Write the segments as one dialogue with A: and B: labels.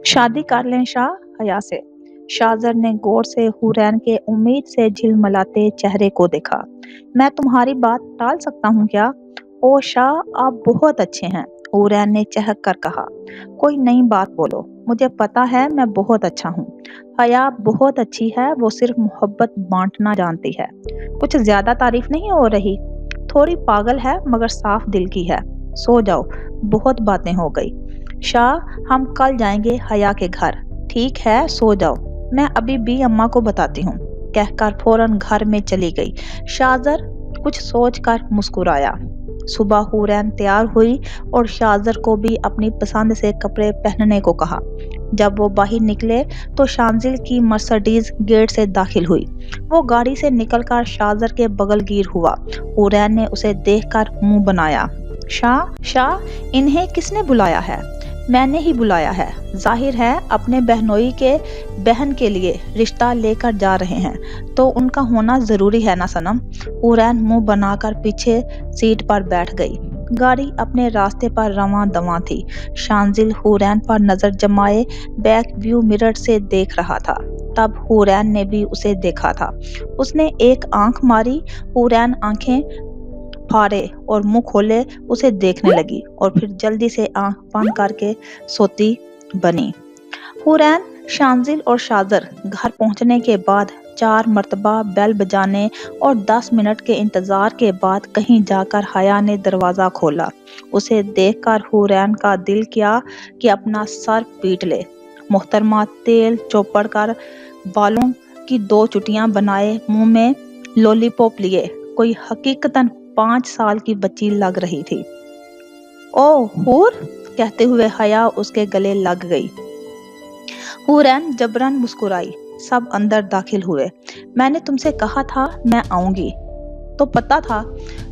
A: शादी कर लें शाह हया से। शाहजर ने गौर से हुरैन के उम्मीद से झिलमिलाते चेहरे को देखा। मैं तुम्हारी बात टाल सकता हूँ क्या? ओ शाह, आप बहुत अच्छे हैं, हुरैन ने चहक कर कहा। कोई नई बात बोलो, मुझे पता है मैं बहुत अच्छा हूँ। हया बहुत अच्छी है, वो सिर्फ मोहब्बत बांटना जानती है। कुछ ज्यादा तारीफ नहीं हो रही। थोड़ी पागल है मगर साफ दिल की है। सो जाओ, बहुत बातें हो गई। शाह, हम कल जाएंगे हया के घर। ठीक है, सो जाओ, मैं अभी भी अम्मा को बताती हूँ, कहकर फौरन घर में चली गई। शाहजर कुछ सोचकर मुस्कुराया। सुबह हुरैन तैयार हुई और शाहजर को भी अपनी पसंद से कपड़े पहनने को कहा। जब वो बाहर निकले तो शांजिल की मर्सिडीज गेट से दाखिल हुई। वो गाड़ी से निकलकर शाहजर के बगल गिर हुआ। हुरैन ने उसे देखकर मुंह बनाया। शाह, शाह, इन्हें किसने बुलाया है? मैंने ही बुलाया है। जाहिर है अपने बहनोई के बहन के लिए रिश्ता लेकर जा रहे हैं, तो उनका होना जरूरी है ना सनम। हुरैन मुंह बनाकर पीछे सीट पर बैठ गई। गाड़ी अपने रास्ते पर रवां दवां थी। शांजिल हुरैन पर नजर जमाए बैक व्यू मिरर से देख रहा था। तब हुरैन ने भी उसे देखा था। उसने एक आंख मारी। हुरैन आंखें फाड़े और मुंह खोले उसे देखने लगी और फिर जल्दी से आंख बंद करके सोती बनी। हुरैन, शांजिल और शाहजर घर पहुंचने के बाद 4 मर्तबा बेल बजाने और 10 मिनट के इंतजार के बाद कहीं जाकर हया ने दरवाजा खोला। उसे देखकर हुरैन का दिल किया कि अपना सर पीट ले। मोहतरमा तेल चौपड़ कर बालों की 2 चुटियां बनाए मुंह में लॉलीपॉप लिए कोई हकीकतन 5 साल की बच्ची लग रही थी। ओ हूर, कहते हुए हया उसके गले लग गई। हुरैन जबरन मुस्कुराई। सब अंदर दाखिल हुए। मैंने तुमसे कहा था मैं आऊंगी। तो पता था,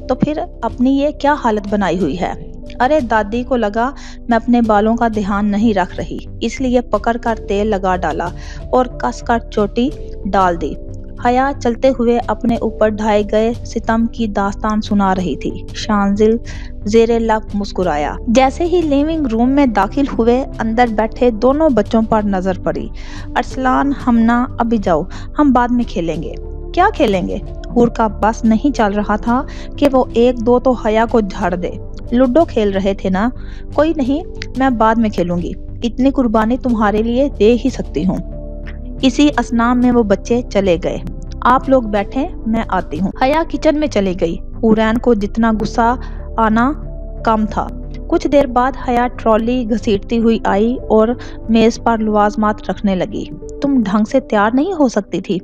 A: तो फिर अपनी ये क्या हालत बनाई हुई है? अरे दादी को लगा मैं अपने बालों का ध्यान नहीं रख रही, इसलिए पकड़कर तेल लगा डाला और कसकर चोटी डाल दी। हया चलते हुए अपने ऊपर ढाए गए सितम की दास्तान सुना रही थी। शांजिल जेरे लब मुस्कुराया। जैसे ही लिविंग रूम में दाखिल हुए, अंदर बैठे दोनों बच्चों पर नजर पड़ी। अरसलान, हमना, अभी जाओ, हम बाद में खेलेंगे। क्या खेलेंगे? हूर का बस नहीं चल रहा था कि वो एक दो तो हया को झाड़ दे। लूडो खेल रहे थे ना? कोई नहीं, मैं बाद में खेलूंगी। इतनी कुर्बानी तुम्हारे लिए दे ही सकती हूँ। इसी असनाम में वो बच्चे चले गए। आप लोग बैठे, मैं आती हूँ। हया किचन में चली गई। हुरैन को जितना गुस्सा आना कम था। कुछ देर बाद हया ट्रॉली घसीटती हुई आई और मेज पर लवाजमात रखने लगी। तुम ढंग से तैयार नहीं हो सकती थी?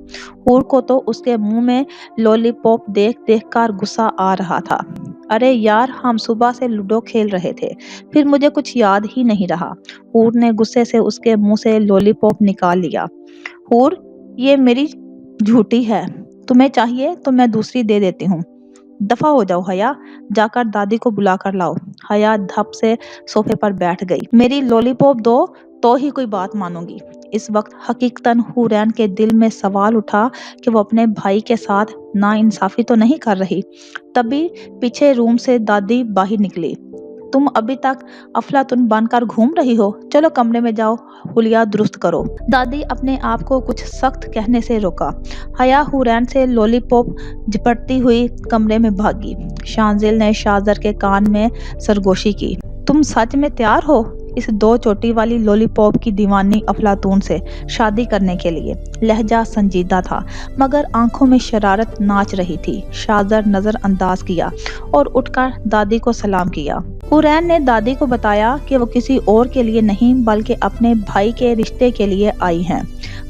A: हूर को तो उसके मुंह में लॉलीपॉप देख देख कर गुस्सा आ रहा था। अरे यार, हम सुबह से लूडो खेल रहे थे, फिर मुझे कुछ याद ही नहीं रहा। हूर ने गुस्से से उसके मुंह से लॉलीपॉप निकाल लिया। हूर, ये मेरी झूठी है, तुम्हें चाहिए तो मैं दूसरी दे देती हूँ। दफा हो जाओ हया, जाकर दादी को बुला कर लाओ। हया धप से सोफे पर बैठ गई। मेरी लॉलीपॉप दो तो ही कोई बात मानूंगी। इस वक्त हकीकतन हुरैन के दिल में सवाल उठा कि वो अपने भाई के साथ नाइंसाफी तो नहीं कर रही। तभी पीछे रूम से दादी बाहर निकली। तुम अभी तक अफलातुन बनकर घूम रही हो, चलो कमरे में जाओ, हुलिया दुरुस्त करो। दादी अपने आप को कुछ सख्त कहने से रोका। हया हुरैन से लॉलीपॉप झपटती हुई कमरे में भागी। शांजिल ने शाहजर के कान में सरगोशी की। तुम सच में तैयार हो इस 2 चोटी वाली लॉलीपॉप की दीवानी अफलातून से शादी करने के लिए? लहजा संजीदा था मगर आंखों में शरारत नाच रही थी। शाहजर नजरअंदाज किया और उठकर दादी को सलाम किया। हुरैन ने दादी को बताया कि वो किसी और के लिए नहीं बल्कि अपने भाई के रिश्ते के लिए आई हैं।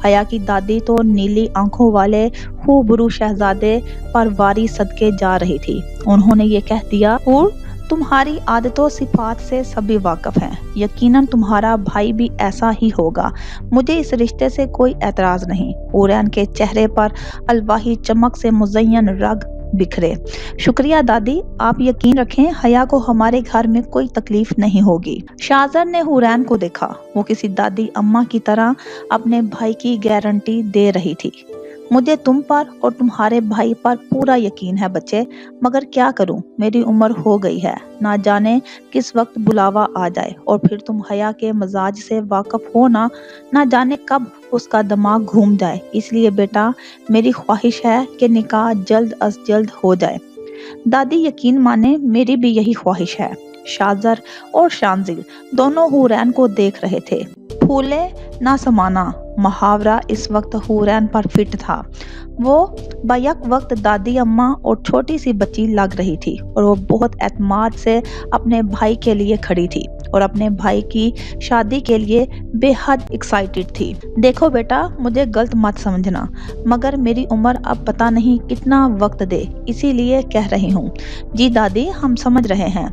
A: हया की दादी तो नीली आंखों वाले खूबरू शहजादे पर वारी सदके जा रही थी। उन्होंने ये कह दिया, हूर, तुम्हारी आदतों सिफात से सभी वाकिफ हैं। यकीनन तुम्हारा भाई भी ऐसा ही होगा। मुझे इस रिश्ते से कोई एतराज नहीं। हुरैन के चेहरे पर अलवाही चमक से मुज़य्यन रग बिखरे। शुक्रिया दादी, आप यकीन रखें हया को हमारे घर में कोई तकलीफ नहीं होगी। शाहजर ने हुरैन को देखा। वो किसी दादी अम्मा की तरह अपने भाई की गारंटी दे रही थी। मुझे तुम पर और तुम्हारे भाई पर पूरा यकीन है बच्चे, मगर क्या करूं, मेरी उम्र हो गई है। ना जाने किस वक्त बुलावा आ जाए और फिर तुम हया के मजाज से वाकिफ हो ना जाने कब उसका दिमाग घूम जाए। इसलिए बेटा, मेरी ख्वाहिश है कि निकाह जल्द अज जल्द हो जाए। दादी यकीन माने, मेरी भी यही ख्वाहिश है। शाजर और शांजिल दोनों हुरैन को देख रहे थे। फूले ना समाना मुहावरा इस वक्त हुरैन पर फिट था। वो बैक वक्त दादी अम्मा और छोटी सी बच्ची लग रही थी और वो बहुत एतमाद से अपने भाई के लिए खड़ी थी और अपने भाई की शादी के लिए बेहद एक्साइटेड थी। देखो बेटा, मुझे गलत मत समझना, मगर मेरी उम्र अब पता नहीं कितना वक्त दे, इसीलिए कह रही हूँ। जी दादी, हम समझ रहे हैं।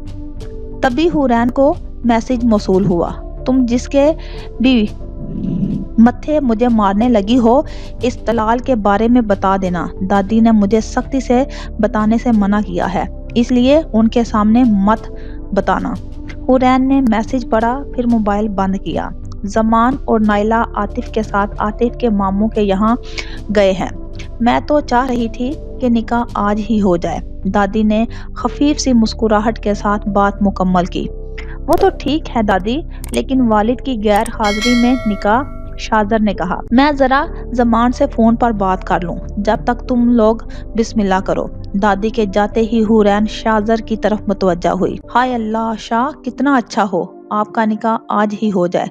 A: तभी हुरैन को मैसेज मौसूल हुआ। तुम जिसके भी मत्थे मुझे मारने लगी हो, इस तलाल के बारे में बता देना। दादी ने मुझे सख्ती से बताने से मना किया है, इसलिए उनके सामने मत बताना। हुरैन ने मैसेज पढ़ा, फिर मोबाइल बंद किया। जमान और नाइला आतिफ के साथ आतिफ के मामू के यहाँ गए हैं। मैं तो चाह रही थी कि निकाह आज ही हो जाए। दादी ने खफीफ सी मुस्कुराहट के साथ बात मुकम्मल की। वो तो ठीक है दादी, लेकिन वालिद की गैर हाजिरी में निकाह। शाजर ने कहा, मैं जरा जमान से फोन पर बात कर लूं, जब तक तुम लोग बिस्मिल्लाह करो। दादी के जाते ही हुरैन शाजर की तरफ मुतवज्जा हुई। हाय अल्लाह शाह, कितना अच्छा हो आपका निकाह आज ही हो जाए।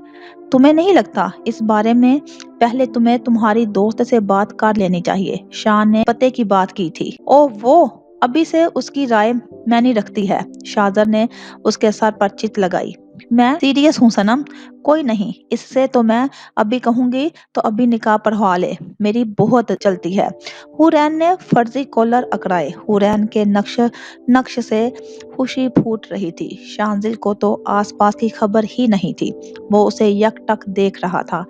A: तुम्हें नहीं लगता इस बारे में पहले तुम्हें तुम्हारी दोस्त से बात कर लेनी चाहिए? शाह ने पते की बात की थी। ओ वो अभी से उसकी राय मैंने रखती है। शाजर ने उसके सर पर चित लगाई। मैं सीरियस हूँ सनम, कोई नहीं, इससे तो मैं अभी कहूंगी तो अभी निकाह पढ़वा ले, मेरी बहुत चलती है। हुरैन ने फर्जी कॉलर अकड़ाए। हुरैन के नक्श से खुशी फूट रही थी। शांजिल को तो आसपास की खबर ही नहीं थी। वो उसे यकटक देख रहा था।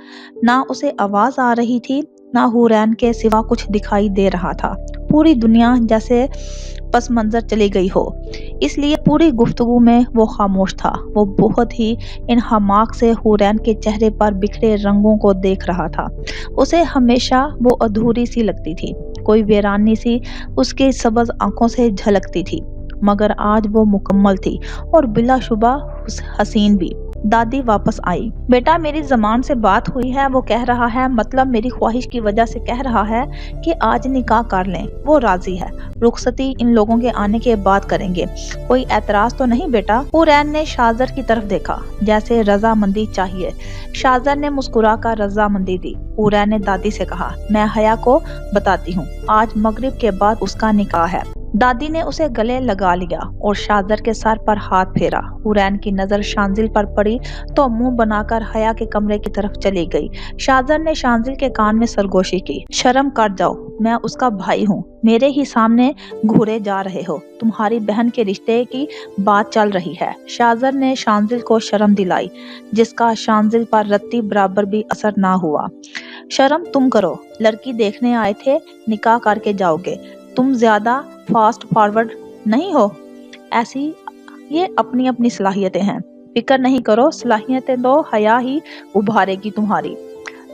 A: ना उसे आवाज आ रही थी, ना हुरैन के सिवा कुछ दिखाई दे रहा था। पूरी दुनिया जैसे पस मंजर चली गई हो, इसलिए पूरी गुफ्तगू में वो खामोश था। वो बहुत ही इन्हमाक से हुरैन के चेहरे पर बिखरे रंगों को देख रहा था। उसे हमेशा वो अधूरी सी लगती थी, कोई वीरानी सी उसके सबज आंखों से झलकती थी, मगर आज वो मुकम्मल थी और बिलाशुबा हसीन भी। दादी वापस आई। बेटा, मेरी जमान से बात हुई है, वो कह रहा है, मतलब मेरी ख्वाहिश की वजह से कह रहा है कि आज निकाह कर लें। वो राजी है, रुखसती इन लोगों के आने के बाद करेंगे। कोई एतराज तो नहीं बेटा? हुरैन ने शाजर की तरफ देखा, जैसे रजामंदी चाहिए। शाजर ने मुस्कुरा कर रजामंदी दी। हुरैन ने दादी से कहा, मैं हया को बताती हूँ, आज मगरिब के बाद उसका निकाह है। दादी ने उसे गले लगा लिया और शाजर के सर पर हाथ फेरा। हुरैन की नजर शांजिल पर पड़ी तो मुंह बनाकर हया के कमरे की तरफ चली गई। शाजर ने शांजिल के कान में सरगोशी की, शर्म कर जाओ, मैं उसका भाई हूँ, मेरे ही सामने घूरे जा रहे हो। तुम्हारी बहन के रिश्ते की बात चल रही है। शाजर ने शांजिल को शर्म दिलाई, जिसका शांजिल पर रत्ती बराबर भी असर ना हुआ। शर्म तुम करो, लड़की देखने आए थे, निकाह करके जाओगे। तुम ज्यादा फास्ट फॉरवर्ड नहीं हो? ऐसी ये अपनी अपनी सलाहियतें हैं, फिक्र नहीं करो, सलाहियतें तो हया ही उभारेगी तुम्हारी।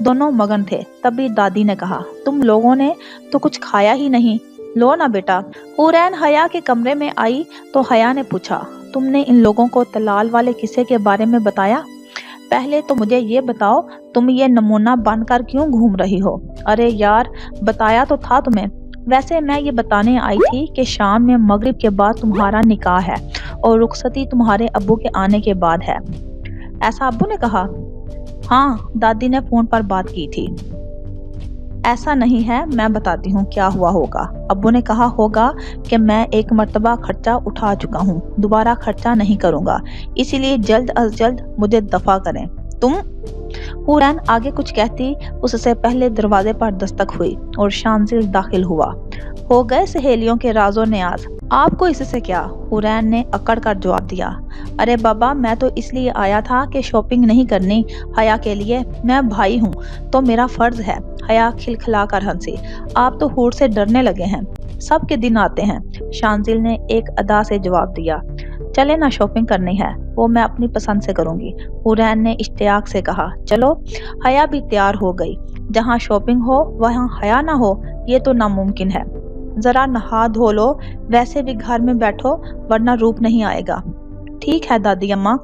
A: दोनों मगन थे। तभी दादी ने कहा, तुम लोगों ने तो कुछ खाया ही नहीं, लो ना बेटा। हुरैन हया के कमरे में आई तो हया ने पूछा, तुमने इन लोगों को तलाल वाले किस्से के बारे में बताया? पहले तो मुझे ये बताओ, तुम ये नमूना बनकर क्यों घूम रही हो? अरे यार, बताया तो था तुम्हें। वैसे मैं ये बताने आई थी कि शाम में मगरिब के बाद तुम्हारा निकाह है और रुखसती तुम्हारे अब्बू के आने के बाद है। ऐसा अब्बू ने कहा? हाँ, दादी ने फोन पर बात की थी। ऐसा नहीं है, मैं बताती हूँ क्या हुआ होगा। अब्बू ने कहा होगा कि मैं एक मर्तबा खर्चा उठा चुका हूँ, दोबारा खर्चा नहीं करूँगा, इसीलिए जल्द अज जल्द मुझे दफा करें। तुम? हुरैन आगे कुछ कहती, उससे पहले दरवाजे पर दस्तक हुई और शांजिल दाखिल हुआ। हो गए सहेलियों के राजो न्याज, आपको इससे क्या? हुरैन ने अकड़ कर जवाब दिया, अरे बाबा, मैं तो इसलिए आया था कि शॉपिंग नहीं करनी हया के लिए, मैं भाई हूँ तो मेरा फर्ज है। हया खिलखिला कर हंसी, आप तो हूर से डरने लगे हैं, सबके दिन आते हैं। शांजिल ने एक अदा से जवाब दिया, चले ना, शॉपिंग करनी है, वो मैं अपनी पसंद से करूंगी। हुरैन ने इश्तियाक से कहा, चलो। हया भी तैयार हो गई। जहाँ शॉपिंग हो वहाँ हया ना हो, یہ تو ناممکن ہے۔ ذرا نہا دھو لو، ویسے بھی گھر میں بیٹھو ورنہ روپ نہیں آئے گا۔ ٹھیک ہے دادی اماں،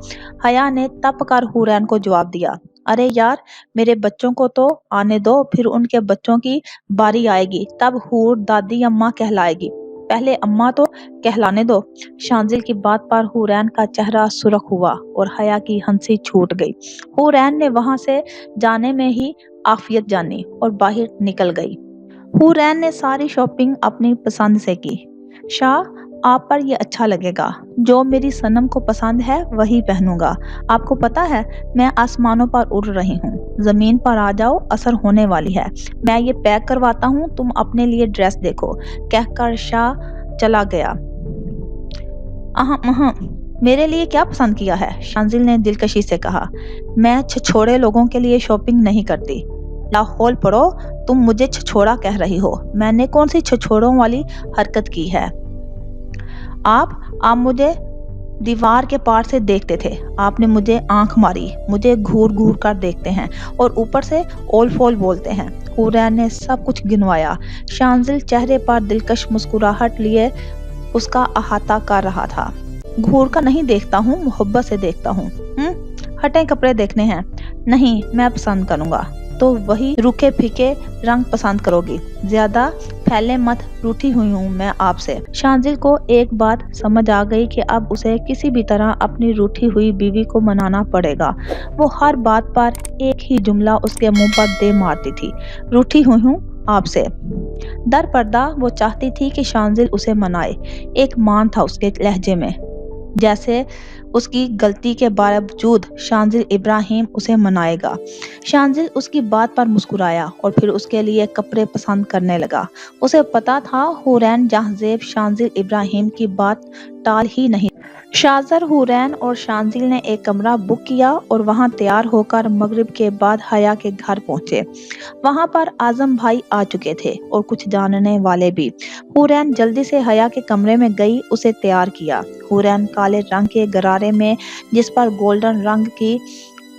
A: حیا نے تپ کر حورین کو جواب دیا۔ ارے یار، میرے بچوں کو تو آنے دو، پھر ان کے بچوں کی باری آئے گی، تب حور دادی اماں کہلائے گی، پہلے اماں تو کہلانے دو۔ شانزل کی بات پر حورین کا چہرہ سرخ ہوا اور حیا کی ہنسی چھوٹ گئی۔ حورین نے وہاں سے جانے میں ہی عافیت جانی اور باہر نکل گئی۔ حورین نے ساری شاپنگ اپنی پسند سے کی۔ شاہ، آپ پر یہ اچھا لگے گا، جو میری صنم کو پسند ہے وہی پہنوں گا۔ آپ کو پتا ہے میں آسمانوں پر اڑ رہی ہوں، زمین پر آ جاؤ، اثر ہونے والی ہے، میں یہ پیک کرواتا ہوں، تم اپنے لیے ڈریس دیکھو، کہہ کر شاہ چلا گیا۔ میرے لیے کیا پسند کیا ہے؟ شانزل نے دلکشی سے کہا۔ میں چھچھوڑے لوگوں کے لیے شاپنگ نہیں کرتی۔ لاحول پڑھو، تم مجھے چھچھوڑا کہہ رہی ہو، میں نے کون سی چھچھوڑوں والی حرکت کی ہے؟ آپ مجھے دیوار کے پار سے دیکھتے تھے، آپ نے مجھے آنکھ ماری، مجھے گھور گھور کر دیکھتے ہیں اور اوپر سے اول فول بولتے ہیں۔ حورین نے سب کچھ گنوایا۔ شانزل چہرے پر دلکش مسکراہٹ لیے اس کا احاطہ کر رہا تھا۔ گھور کر نہیں دیکھتا ہوں، محبت سے دیکھتا ہوں۔ ہٹیں، کپڑے دیکھنے ہیں۔ نہیں، میں پسند کروں گا تو وہی روکھے پھیکے رنگ پسند کرو گی، زیادہ پھیلے مت، روٹھی ہوئی ہوں میں آپ سے۔ شانزل کو ایک بات سمجھ آ گئی کہ اب اسے کسی بھی طرح اپنی روٹھی ہوئی بیوی کو منانا پڑے گا۔ وہ ہر بات پر ایک ہی جملہ اس کے منہ پر دے مارتی تھی، روٹھی ہوئی ہوں آپ سے۔ در پردہ وہ چاہتی تھی کہ شانزل اسے منائے، ایک مان تھا اس کے لہجے میں، جیسے اس کی غلطی کے باوجود شانزل ابراہیم اسے منائے گا۔ شانزل اس کی بات پر مسکرایا اور پھر اس کے لیے کپڑے پسند کرنے لگا۔ اسے پتا تھا حورین جہاں شانزل ابراہیم کی بات ٹال ہی نہیں۔ شاہزر، حورین اور شانزل نے ایک کمرہ بک کیا اور وہاں تیار ہو کر مغرب کے بعد حیا کے گھر پہنچے۔ وہاں پر اعظم بھائی آ چکے تھے اور کچھ جاننے والے بھی۔ حورین جلدی سے حیا کے کمرے میں گئی، اسے تیار کیا۔ حورین کالے رنگ کے غرارے میں، جس پر گولڈن رنگ کی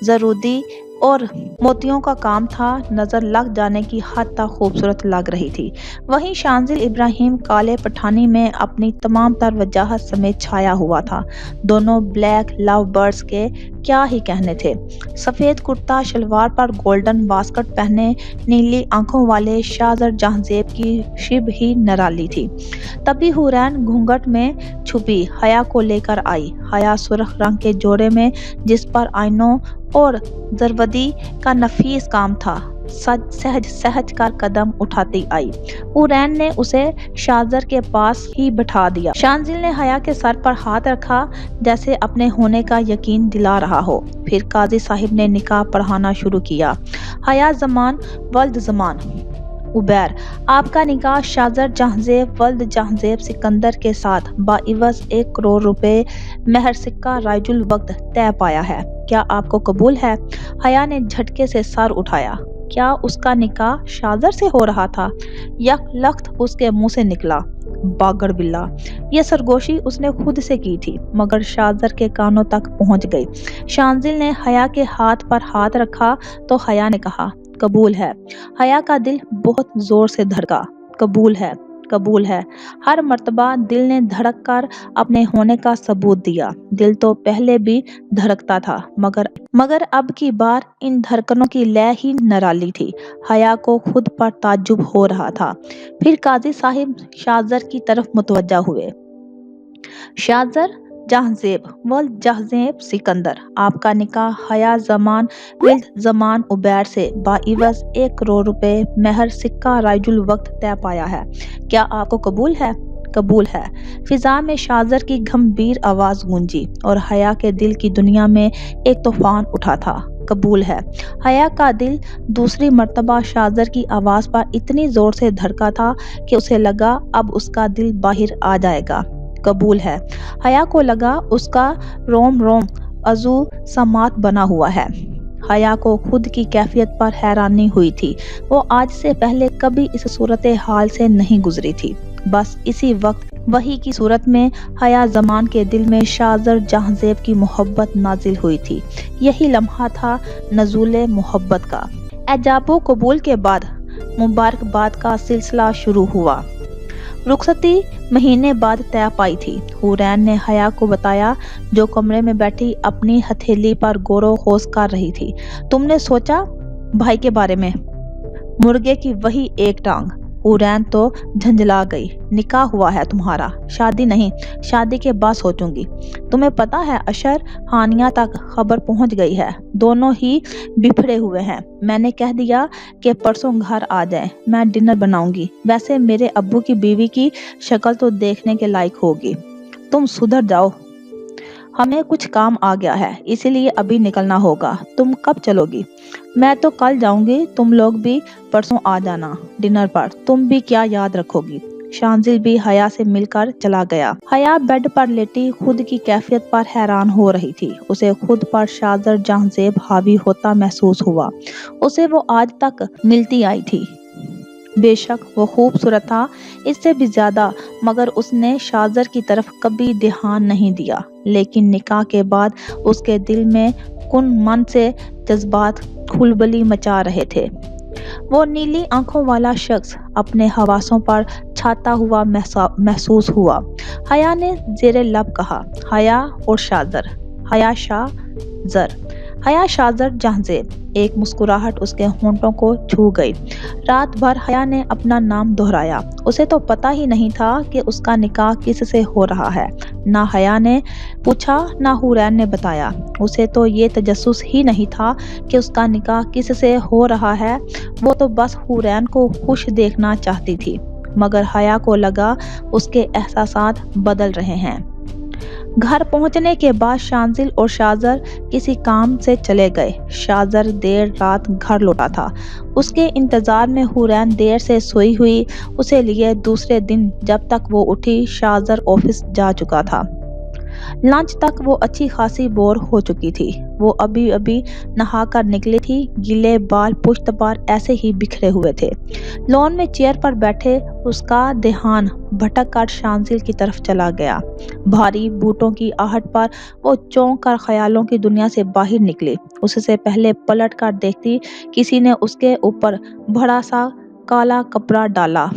A: زرودی اور موتیوں کا کام تھا، نظر لگ جانے کی حد تک خوبصورت لگ رہی تھی۔ وہیں شانزل ابراہیم کالے پٹھانی میں اپنی تمام تر وجاہت سمیت چھایا ہوا تھا۔ دونوں بلیک لو برڈز کے کیا ہی کہنے تھے۔ سفید کرتا شلوار پر گولڈن واسکٹ پہنے، نیلی آنکھوں والے شاہزر جہانزیب کی شبہ ہی نرالی تھی۔ تبھی حورین گھونگھٹ میں چھپی حیا کو لے کر آئی۔ حیا سرخ رنگ کے جوڑے میں، جس پر آئینوں اور زرودی کا نفیس کام تھا، سہج سہج کر قدم اٹھاتی آئی۔ حورین نے اسے شاہزر کے پاس ہی بٹھا دیا۔ شانزل نے حیا کے سر پر ہاتھ رکھا، جیسے اپنے ہونے کا یقین دلا رہا ہو۔ پھر قاضی صاحب نے نکاح پڑھانا شروع کیا۔ حیا زمان ولد زمان عبیر، آپ کا نکاح شاہزر جہانزیب ولد جہانزیب سکندر کے ساتھ باعوض 1 کروڑ روپے مہر سکہ رائج الوقت طے پایا ہے، کیا آپ کو قبول ہے؟ حیا نے جھٹکے سے سر اٹھایا۔ کیا اس کا نکاح شاہزر سے ہو رہا تھا؟ یک لخت اس کے منہ سے نکلا، باگڑ بلا۔ یہ سرگوشی اس نے خود سے کی تھی، مگر شاہزر کے کانوں تک پہنچ گئی۔ شانزل نے حیا کے ہاتھ پر ہاتھ رکھا تو حیا نے کہا، قبول ہے۔ حیا کا دل بہت زور سے دھڑکا۔ قبول ہے، قبول ہے۔ ہر مرتبہ دل نے دھڑک کر اپنے ہونے کا ثبوت دیا۔ دل تو پہلے بھی دھڑکتا تھا، مگر اب کی بار ان دھڑکنوں کی لے ہی نرالی تھی۔ حیا کو خود پر تعجب ہو رہا تھا۔ پھر قاضی صاحب شاہزر کی طرف متوجہ ہوئے۔ شاہزر جہانزیب ولد جہانزیب سکندر، آپ کا نکاح حیا زمان ولد زمان عبیر سے باعوض 1 کروڑ روپے مہر سکہ رائج الوقت طے پایا ہے، کیا آپ کو قبول ہے؟ قبول ہے۔ فضا میں شاہزر کی گمبھیر آواز گونجی اور حیا کے دل کی دنیا میں ایک طوفان اٹھا تھا۔ قبول ہے۔ حیا کا دل دوسری مرتبہ شاہزر کی آواز پر اتنی زور سے دھڑکا تھا کہ اسے لگا اب اس کا دل باہر آ جائے گا۔ قبول ہے۔ حیا کو لگا اس کا روم روم عضو سماعت بنا ہوا ہے۔ حیا کو خود کی کیفیت پر حیرانی ہوئی تھی۔ وہ آج سے پہلے کبھی اس صورتحال سے نہیں گزری تھی۔ بس اسی وقت وحی کی صورت میں حیا زمان کے دل میں شاہزر جہانزیب کی محبت نازل ہوئی تھی۔ یہی لمحہ تھا نزول محبت کا۔ ایجاب و قبول کے بعد मुबारकबाद का सिलसिला शुरू हुआ। रुखसती महीने बाद तय पाई थी। हुरैन ने हया को बताया, जो कमरे में बैठी अपनी हथेली पर गौरो खोज कर रही थी। तुमने सोचा भाई के बारे में? मुर्गे की वही एक टांग। हुरैन तो झंझला गई। निकाह हुआ है तुम्हारा? शादी नहीं, शादी के बाद सोचूंगी। तुम्हें पता है अशर, हानिया तक खबर पहुंच गई है। दोनों ही बिफरे हुए हैं। मैंने कह दिया कि परसों घर आ जाएं, मैं डिनर बनाऊंगी। वैसे मेरे अब्बू की बीवी की शक्ल तो देखने के लायक होगी। तुम सुधर जाओ, हमें कुछ काम आ गया है, इसीलिए अभी निकलना होगा। तुम कब चलोगी? मैं तो कल जाऊंगी, तुम लोग भी परसों आ जाना डिनर पर। तुम भी क्या याद रखोगी? शांजिल भी हया से मिलकर चला गया। हया बेड पर लेटी खुद की कैफियत पर हैरान हो रही थी। उसे खुद पर शाजर जहांजेब हावी होता महसूस हुआ। उसे वो आज तक मिलती आई थी। बेशक वो खूबसूरत था, इससे भी ज्यादा, मगर उसने शाजर की तरफ कभी ध्यान नहीं दिया। लेकिन निकाह के बाद उसके दिल में कुन मन से जज्बात खुलबली मचा रहे थे। वो नीली आंखों वाला शख्स अपने हवासों पर छाता हुआ महसूस हुआ। हया ने जेरे लब कहा, हया और शाजर, हया शाजर, हया शाजर जहांजेब। एक मुस्कुराहट उसके होंठों को छू गई। रात भर हया ने अपना नाम दोहराया। उसे तो पता ही नहीं था कि उसका निकाह किससे हो रहा है। ना हया ने पूछा, ना हुरैन ने बताया। उसे तो ये तजस्सुस ही नहीं था कि उसका निकाह किससे हो रहा है। वो तो बस हुरैन को खुश देखना चाहती थी। मगर हया को लगा उसके एहसासात बदल रहे हैं। घर पहुंचने के बाद शांजिल और शाजर किसी काम से चले गए। शाजर देर रात घर लौटा था। उसके इंतजार में हुरैन देर से सोई हुई। उसे लिए दूसरे दिन जब तक वो उठी, शाजर ऑफिस जा चुका था। लंच तक वो अच्छी खासी बोर हो चुकी थी। वो अभी अभी नहाकर निकली थी। गीले बाल पुश्त पर ऐसे ही बिखरे हुए थे। लॉन में चेयर पर बैठे उसका ध्यान भटक कर शांजिल की तरफ चला गया। भारी बूटों की आहट पर वो चौंक कर ख्यालों की दुनिया से बाहर निकली। उससे पहले पलट कर देखती, किसी ने उसके ऊपर बड़ा सा काला कपड़ा डाला।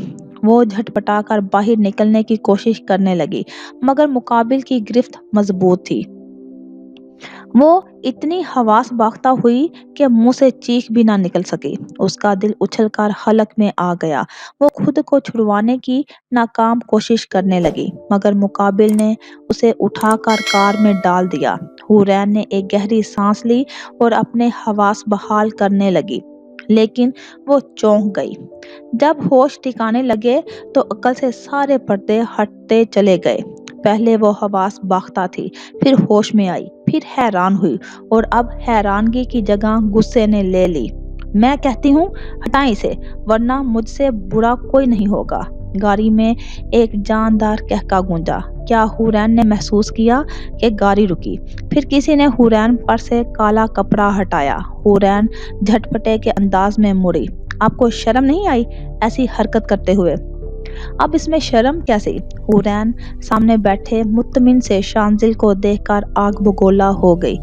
A: वो झटपटा कर बाहर निकलने की कोशिश करने लगी, मगर मुकाबिल की गिरफ्त मजबूत थी। वो इतनी हवास बाख्ता हुई कि मुंह से चीख भी ना निकल सकी। उसका दिल उछलकर हलक में आ गया। वो खुद को छुड़वाने की नाकाम कोशिश करने लगी, मगर मुकाबिल ने उसे उठाकर कार में डाल दिया। हुरैन ने एक गहरी सांस ली और अपने हवास बहाल करने लगी, लेकिन वो चौंक गई। जब होश ठिकाने लगे तो अक्ल से सारे पर्दे हटते चले गए। पहले वो हवास बाख्ता थी, फिर होश में आई, फिर हैरान हुई, और अब हैरानगी की जगह गुस्से ने ले ली। मैं कहती हूँ हटाएं इसे, वरना मुझसे बुरा कोई नहीं होगा। गाड़ी में एक जानदार कहका गूंजा। क्या हुरैन ने महसूस किया कि गाड़ी रुकी। फिर किसी ने हुरैन पर से काला कपड़ा हटाया। हुरैन झटपटे के अंदाज में मुड़ी। आपको शर्म नहीं आई ऐसी हरकत करते हुए? अब इसमें शर्म कैसी? हुरैन सामने बैठे मुत्तमिन से शांजिल को देखकर आग बगोला हो गई।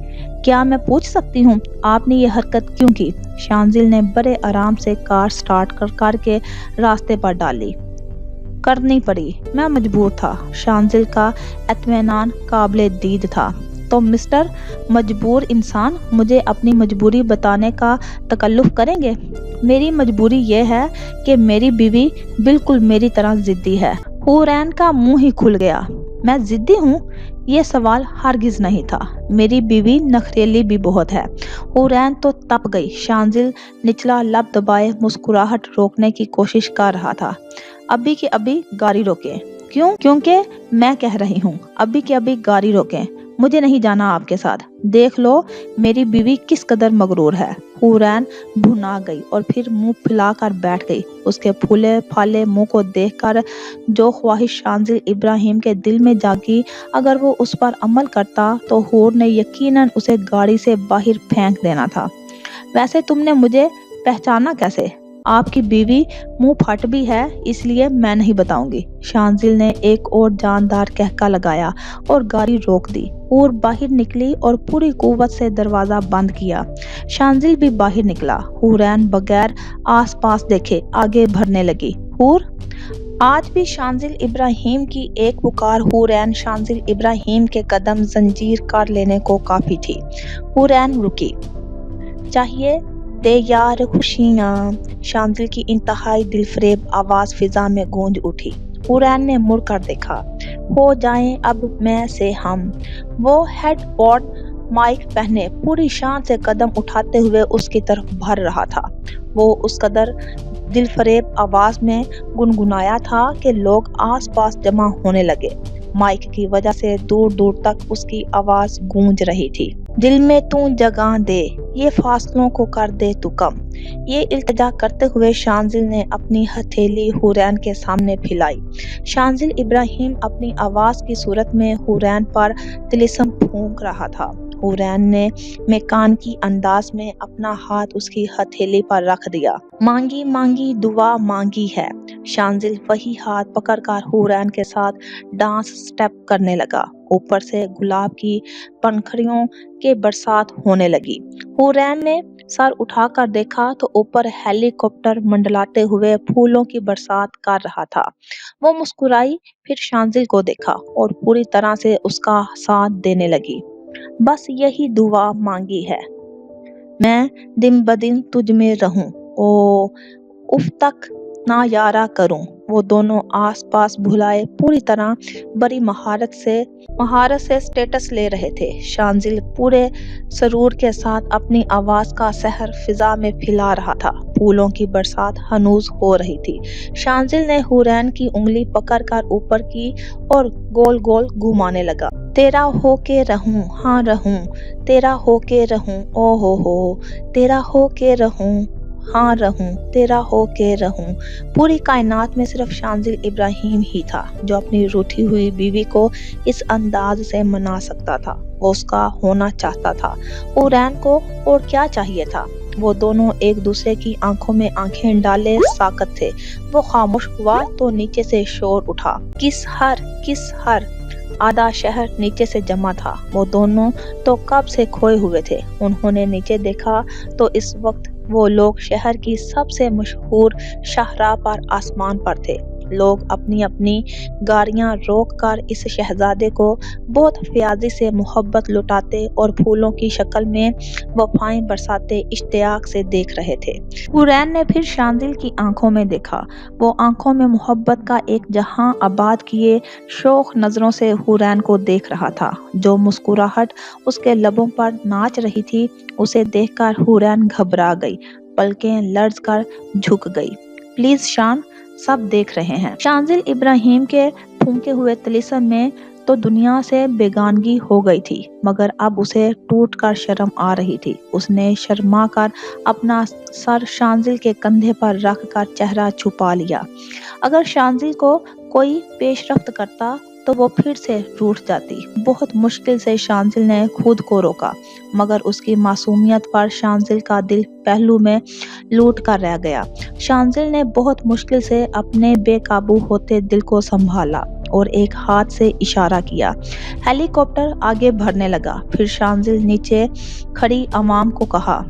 A: क्या मैं पूछ सकती हूँ आपने ये हरकत क्यों की? शांजिल ने बड़े आराम से कार स्टार्ट करके रास्ते पर डाली। करनी पड़ी, मैं मजबूर था। शांजिल का इत्मीनान काबिले दीद था। तो मिस्टर मजबूर इंसान मुझे अपनी मजबूरी बताने का तकल्लुफ करेंगे? मेरी मजबूरी यह है कि मेरी बीवी बिल्कुल मेरी तरह जिद्दी है। हुरैन का मुंह ही खुल गया। मैं जिद्दी हूँ? ये सवाल हरगिज नहीं था। मेरी बीवी नखरेली भी बहुत है। हुरैन तो तप गई। शांजिल निचला लब दबाए मुस्कुराहट रोकने की कोशिश कर रहा था। अभी के अभी गाड़ी रोकें। क्यों? क्योंकि मैं कह रही हूँ, अभी के अभी गाड़ी रोकें। मुझे नहीं जाना आपके साथ। देख लो मेरी बीवी किस कदर मगरूर है। हुरैन भुना गई और फिर मुंह फुलाकर बैठ गई। उसके फूले फाले मुंह को देखकर जो ख्वाहिश शांजिल इब्राहिम के दिल में जागी, अगर वो उस पर अमल करता तो हूर ने यकीनन उसे गाड़ी से बाहर फेंक देना था। वैसे तुमने मुझे पहचाना कैसे? आपकी बीवी मुंह फट भी है, इसलिए मैं नहीं बताऊंगी। शांजिल ने एक और जानदार कहका लगाया और गाड़ी रोक दी। حور باہر نکلی اور پوری قوت سے دروازہ بند کیا۔ شانزل بھی باہر نکلا۔ حورین بغیر آس پاس دیکھے آگے بڑھنے لگی۔ حور آج بھی شانزل ابراہیم کی ایک پکار حورین شانزل ابراہیم کے قدم زنجیر کر لینے کو کافی تھی۔ حورین رکی۔ چاہیے دے یار خوشیاں، شانزل کی انتہائی دلفریب آواز فضا میں گونج اٹھی۔ حورین نے مڑ کر دیکھا۔ ہو جائیں اب میں سے ہم۔ وہ ہیڈ فون مائک پہنے پوری شان سے قدم اٹھاتے ہوئے اس کی طرف بڑھ رہا تھا۔ وہ اس قدر دلفریب آواز میں گنگنایا تھا کہ لوگ آس پاس جمع ہونے لگے۔ مائک کی وجہ سے دور دور تک اس کی آواز گونج رہی تھی۔ دل میں تو جگہ دے، یہ فاصلوں کو کر دے تو کم۔ یہ التجا کرتے ہوئے شانزل نے اپنی ہتھیلی حورین کے سامنے پھیلائی۔ شانزل ابراہیم اپنی آواز کی صورت میں حورین پر طلسم پھونک رہا تھا۔ حورین نے میکانیکی انداز میں اپنا ہاتھ اس کی ہتھیلی پر رکھ دیا۔ مانگی مانگی دعا مانگی ہے۔ شانزل وہی ہاتھ پکڑ کر حورین کے ساتھ ڈانس سٹیپ کرنے لگا۔ اوپر سے گلاب کی پنکھڑیوں کے برسات ہونے لگی۔ حورین نے سر اٹھا کر دیکھا تو اوپر ہیلی کاپٹر منڈلاتے ہوئے پھولوں کی برسات کر رہا تھا۔ وہ مسکرائی، پھر شانزل کو دیکھا اور پوری طرح سے اس کا ساتھ دینے لگی۔ بس یہی دعا مانگی ہے، میں دن بدن تجھ میں رہوں، اف تک نہ یارا کروں۔ وہ دونوں آس پاس بھلائے پوری طرح بڑی مہارت سے سٹیٹس لے رہے تھے۔ شانزل پورے سرور کے ساتھ اپنی آواز کا سحر فضا میں پھیلا رہا تھا۔ پھولوں کی برسات ہنوز ہو رہی تھی۔ شانزل نے حورین کی انگلی پکڑ کر اوپر کی اور گول گول گھمانے لگا۔ تیرا ہو کے رہوں، ہاں رہوں، تیرا ہو کے رہوں، او ہو، تیرا ہو کے رہوں، ہاں رہوں، تیرا ہو کے رہوں۔ پوری کائنات میں صرف شانزل ابراہیم ہی تھا جو اپنی روٹھی ہوئی بیوی کو اس انداز سے منا سکتا تھا۔ وہ اس کا ہونا چاہتا تھا۔ حورین کو اور کیا چاہیے تھا؟ وہ دونوں ایک دوسرے کی آنکھوں میں آنکھیں ڈالے ساکت تھے۔ وہ خاموش ہوا تو نیچے سے شور اٹھا، کس ہر آدھا شہر نیچے سے جمع تھا۔ وہ دونوں تو کب سے کھوئے ہوئے تھے۔ انہوں نے نیچے دیکھا تو اس وقت وہ لوگ شہر کی سب سے مشہور شاہراہ پر آسمان پر تھے۔ لوگ اپنی اپنی گاڑیاں روک کر اس شہزادے کو بہت فیاضی سے محبت لٹاتے اور پھولوں کی شکل میں وفائیں برساتے اشتیاق سے دیکھ رہے تھے۔ حورین نے پھر شانزل کی آنکھوں میں دیکھا۔ وہ آنکھوں میں محبت کا ایک جہاں آباد کیے شوق نظروں سے حورین کو دیکھ رہا تھا۔ جو مسکراہٹ اس کے لبوں پر ناچ رہی تھی، اسے دیکھ کر حورین گھبرا گئی، پلکیں لرز کر جھک گئی۔ پلیز شان، سب دیکھ رہے ہیں۔ شانزل ابراہیم کے پھونکے ہوئے طلسم میں تو دنیا سے بیگانگی ہو گئی تھی، مگر اب اسے ٹوٹ کر شرم آ رہی تھی۔ اس نے شرما کر اپنا سر شانزل کے کندھے پر رکھ کر چہرہ چھپا لیا۔ اگر شانزل کو کوئی پیش رفت کرتا تو وہ پھر سے روٹھ جاتی۔ بہت مشکل سے شانزل نے خود کو روکا، مگر اس کی معصومیت پر شانزل کا دل پہلو میں لوٹ کر رہ گیا۔ شانزل نے بہت مشکل سے اپنے بے قابو ہوتے دل کو سنبھالا اور ایک ہاتھ سے اشارہ کیا۔ ہیلی کاپٹر آگے بڑھنے لگا۔ پھر شانزل نیچے کھڑی عوام کو کہا،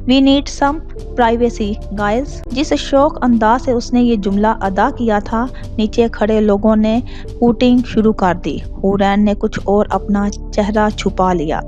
A: we need some privacy guys. جس شوق انداز سے اس نے یہ جملہ ادا کیا تھا، نیچے کھڑے لوگوں نے ہوٹنگ شروع کر دی۔ حورین نے کچھ اور اپنا چہرہ چھپا لیا۔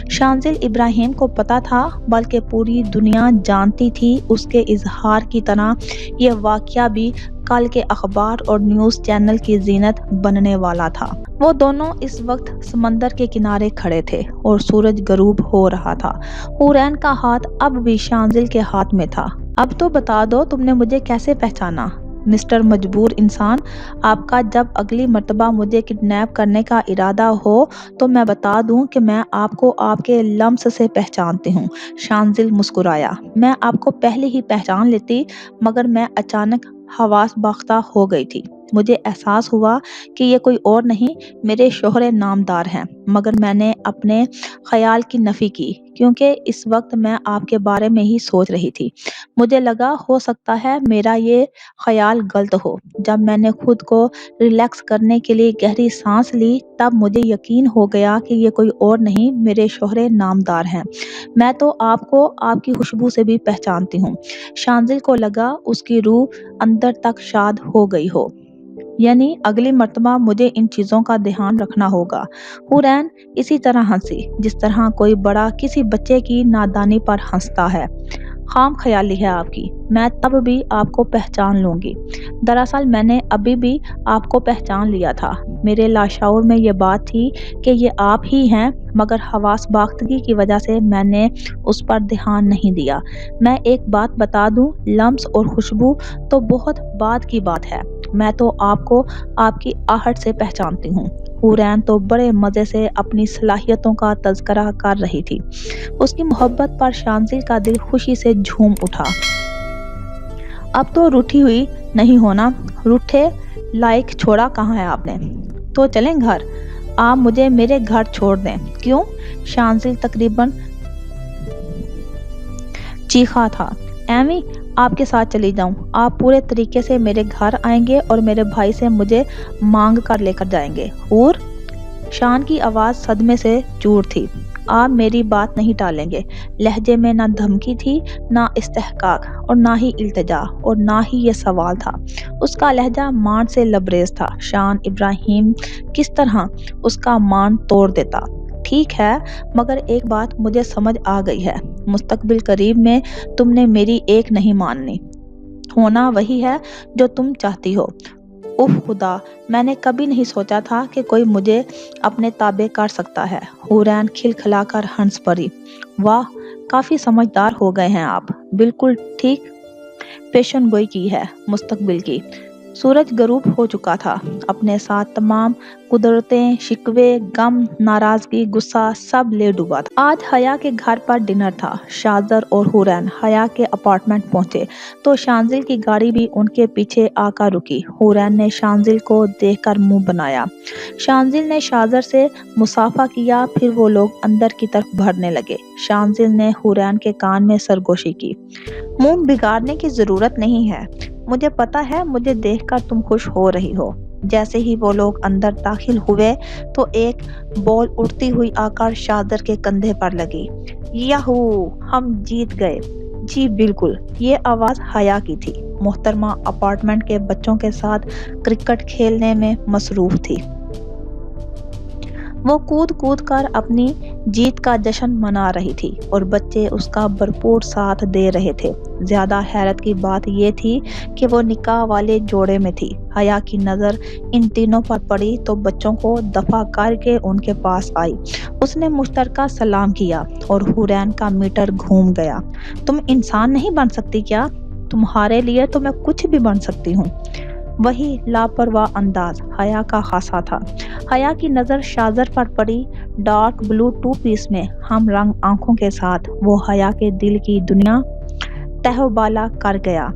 A: شانزل ابراہیم کو پتا تھا، بلکہ پوری دنیا جانتی تھی، اس کے اظہار کی طرح یہ واقعہ بھی کل کے اخبار اور نیوز چینل کی زینت بننے والا تھا۔ وہ دونوں اس وقت سمندر کے کنارے کھڑے تھے اور سورج غروب ہو رہا تھا۔ حورین کا ہاتھ اب بھی شانزل کے ہاتھ میں تھا۔ اب تو بتا دو، تم نے مجھے کیسے پہچانا؟ مسٹر مجبور انسان، آپ کا جب اگلی مرتبہ مجھے کڈنیپ کرنے کا ارادہ ہو تو میں بتا دوں کہ میں آپ کو آپ کے لمس سے پہچانتی ہوں۔ شانزل مسکرایا، میں آپ کو پہلے ہی پہچان لیتی، مگر میں اچانک حواس باختہ ہو گئی تھی۔ مجھے احساس ہوا کہ یہ کوئی اور نہیں میرے شوہر نامدار ہیں، مگر میں نے اپنے خیال کی نفی کی کیونکہ اس وقت میں آپ کے بارے میں ہی سوچ رہی تھی۔ مجھے لگا ہو سکتا ہے میرا یہ خیال غلط ہو۔ جب میں نے خود کو ریلیکس کرنے کے لیے گہری سانس لی تب مجھے یقین ہو گیا کہ یہ کوئی اور نہیں میرے شوہر نامدار ہیں۔ میں تو آپ کو آپ کی خوشبو سے بھی پہچانتی ہوں۔ شانزل کو لگا اس کی روح اندر تک شاد ہو گئی ہو۔ یعنی اگلی مرتبہ مجھے ان چیزوں کا دھیان رکھنا ہوگا۔ حورین اسی طرح ہنسی جس طرح کوئی بڑا کسی بچے کی نادانی پر ہنستا ہے۔ خام خیالی ہے آپ کی، میں تب بھی آپ کو پہچان لوں گی۔ دراصل میں نے ابھی بھی آپ کو پہچان لیا تھا۔ میرے لاشعور میں یہ بات تھی کہ یہ آپ ہی ہیں، مگر حواس باختگی کی وجہ سے میں نے اس پر دھیان نہیں دیا۔ میں ایک بات بتا دوں، لمس اور خوشبو تو بہت بعد کی بات ہے، میں تو آپ کو آپ کی آہٹ سے پہچانتی ہوں۔ حورین تو بڑے مزے سے اپنی صلاحیتوں کا تذکرہ کر رہی تھی۔ اس کی محبت پر شانزل کا دل خوشی سے جھوم اٹھا۔ اب تو روٹھی ہوئی نہیں ہونا، روٹھے لائق چھوڑا کہاں ہے آپ نے؟ تو چلیں گھر، آپ مجھے میرے گھر چھوڑ دیں۔ کیوں؟ شانزل تقریباً چیخا تھا۔ ایویں آپ کے ساتھ چلی جاؤں، آپ پورے طریقے سے میرے گھر آئیں گے اور میرے بھائی سے مجھے مانگ کر لے کر جائیں گے۔ حور! شان کی آواز صدمے سے چور تھی۔ آپ میری بات نہیں ٹالیں گے۔ لہجے میں نہ دھمکی تھی، نہ استحقاق، اور نہ ہی التجا، اور نہ ہی یہ سوال تھا۔ اس کا لہجہ مان سے لبریز تھا۔ شان ابراہیم کس طرح اس کا مان توڑ دیتا۔ ٹھیک ہے، مگر ایک بات مجھے سمجھ آ گئی ہے، مستقبل قریب میں تم نے میری ایک نہیں ماننی۔ ہونا وہی ہے جو تم چاہتی ہو۔ اف خدا، میں نے کبھی نہیں سوچا تھا کہ کوئی مجھے اپنے تابع کر سکتا ہے۔ حورین کھلکھلا کر ہنس پڑی۔ واہ، کافی سمجھدار ہو گئے ہیں آپ۔ بالکل ٹھیک پیشن گوئی کی ہے مستقبل کی۔ سورج غروب ہو چکا تھا، اپنے ساتھ تمام قدرتیں، شکوے، غم، ناراضگی، غصہ سب لے ڈوبا تھا۔ آج حیا کے گھر پر ڈنر تھا۔ شاذر اور حورین حیا کے اپارٹمنٹ پہنچے تو شانزل کی گاڑی بھی ان کے پیچھے آ کر رکی۔ حورین نے شانزل کو دیکھ کر منہ بنایا۔ شانزل نے شاذر سے مصافحہ کیا، پھر وہ لوگ اندر کی طرف بڑھنے لگے۔ شانزل نے حورین کے کان میں سرگوشی کی۔ منہ بگاڑنے کی ضرورت نہیں ہے، مجھے پتا ہے مجھے دیکھ کر تم خوش ہو رہی ہو۔ جیسے ہی وہ لوگ اندر داخل ہوئے تو ایک بال اڑتی ہوئی آ کر شاذر کے کندھے پر لگی۔ یاہو، ہم جیت گئے۔ جی بالکل، یہ آواز حیا کی تھی۔ محترمہ اپارٹمنٹ کے بچوں کے ساتھ کرکٹ کھیلنے میں مصروف تھی۔ وہ کود کود کر اپنی جیت کا جشن منا رہی تھی اور بچے اس کا بھرپور ساتھ دے رہے تھے۔ زیادہ حیرت کی بات یہ تھی کہ وہ نکاح والے جوڑے میں تھی۔ حیا کی نظر ان تینوں پر پڑی تو بچوں کو دفع کر کے ان کے پاس آئی۔ اس نے مشترکہ سلام کیا اور حورین کا میٹر گھوم گیا۔ تم انسان نہیں بن سکتی کیا؟ تمہارے لیے تو میں کچھ بھی بن سکتی ہوں۔ وہی لاپرواہ انداز حیا کا خاصا تھا۔ حیا کی نظر شاذر پر پڑی۔ ڈارک بلو ٹو پیس میں ہم رنگ آنکھوں کے ساتھ وہ حیا کے دل کی دنیا تہو بالا کر گیا۔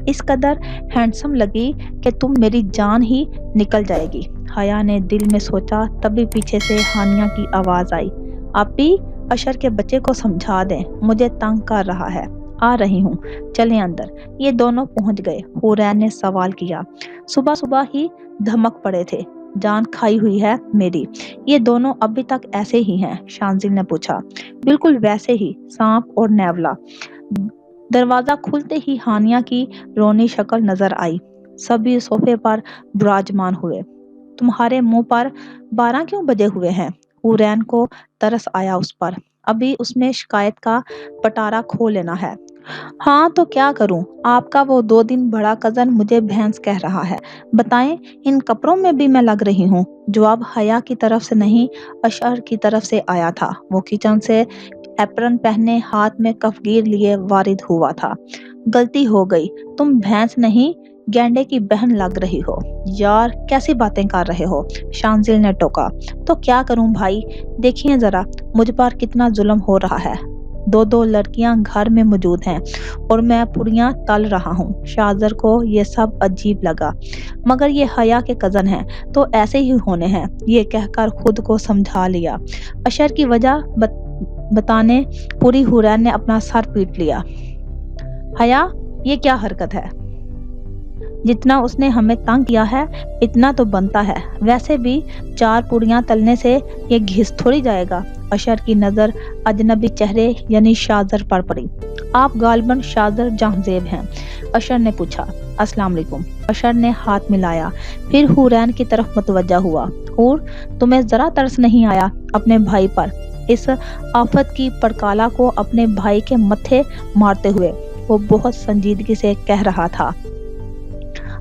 A: اس قدر ہینڈسم لگی کہ تم میری جان ہی نکل جائے گی، حیا نے دل میں سوچا۔ تبھی پیچھے سے ہانیہ کی آواز آئی۔ آپی، اشر کے بچے کو سمجھا دیں، مجھے تنگ کر رہا ہے۔ آ رہی ہوں، چلیں اندر۔ یہ دونوں پہنچ گئے۔ حورین نے سوال کیا۔ صبح صبح ہی دھمک پڑے تھے، جان کھائی ہوئی ہے میری۔ یہ دونوں ابھی تک ایسے ہی ہیں؟ شانزل نے پوچھا۔ بالکل ویسے ہی، سانپ اور نیولا۔ دروازہ کھلتے ہی ہانیہ کی رونی شکل نظر آئی۔ سبھی صوفے پر براجمان ہوئے۔ تمہارے منہ پر 12 کیوں بجے ہوئے ہیں؟ حورین کو ترس آیا اس پر۔ ابھی اس میں شکایت کا پٹارا کھول لینا ہے۔ ہاں تو کیا کروں؟ آپ کا وہ 2 دن بڑا کزن مجھے بھینس کہہ رہا ہے۔ بتائیں، ان کپڑوں میں بھی میں لگ رہی ہوں؟ جواب حیا کی طرف سے نہیں، اشر کی طرف سے آیا تھا۔ وہ کچن سے ایپرن پہنے، ہاتھ میں کفگیر لیے وارد ہوا تھا۔ غلطی ہو گئی، تم بھینس نہیں گینڈے کی بہن لگ رہی ہو۔ یار کیسی باتیں کر رہے ہو؟ شانزل نے ٹوکا۔ تو کیا کروں بھائی، دیکھیے ذرا مجھ پر کتنا ظلم ہو رہا ہے۔ दो दो लड़कियां घर में मौजूद हैं और मैं पुड़ियां तल रहा हूँ। शाहजर को ये सब अजीब लगा। मगर ये हया के कज़न हैं तो ऐसे ही होने हैं, ये कहकर खुद को समझा लिया। अशर की वजह बताने पूरी हुरैन ने अपना सर पीट लिया। हया, ये क्या हरकत है? जितना उसने हमें तंग किया है इतना तो बनता है। वैसे भी 4 पुड़ियां तलने से ये घिस थोड़ी जाएगा। अशर की नज़र अजनबी चेहरे यानी शाहजर पर पड़ी। आप गालिबन शाहजर जहांजेब हैं? अशर ने पूछा। अस्सलाम वालेकुम। अशर ने हाथ मिलाया, फिर हुरैन की तरफ मुतवज्जा हुआ। हूर, तुम्हें जरा तरस नहीं आया अपने भाई पर? इस आफत की पड़काला को अपने भाई के मत्थे मारते हुए वो बहुत संजीदगी से कह रहा था।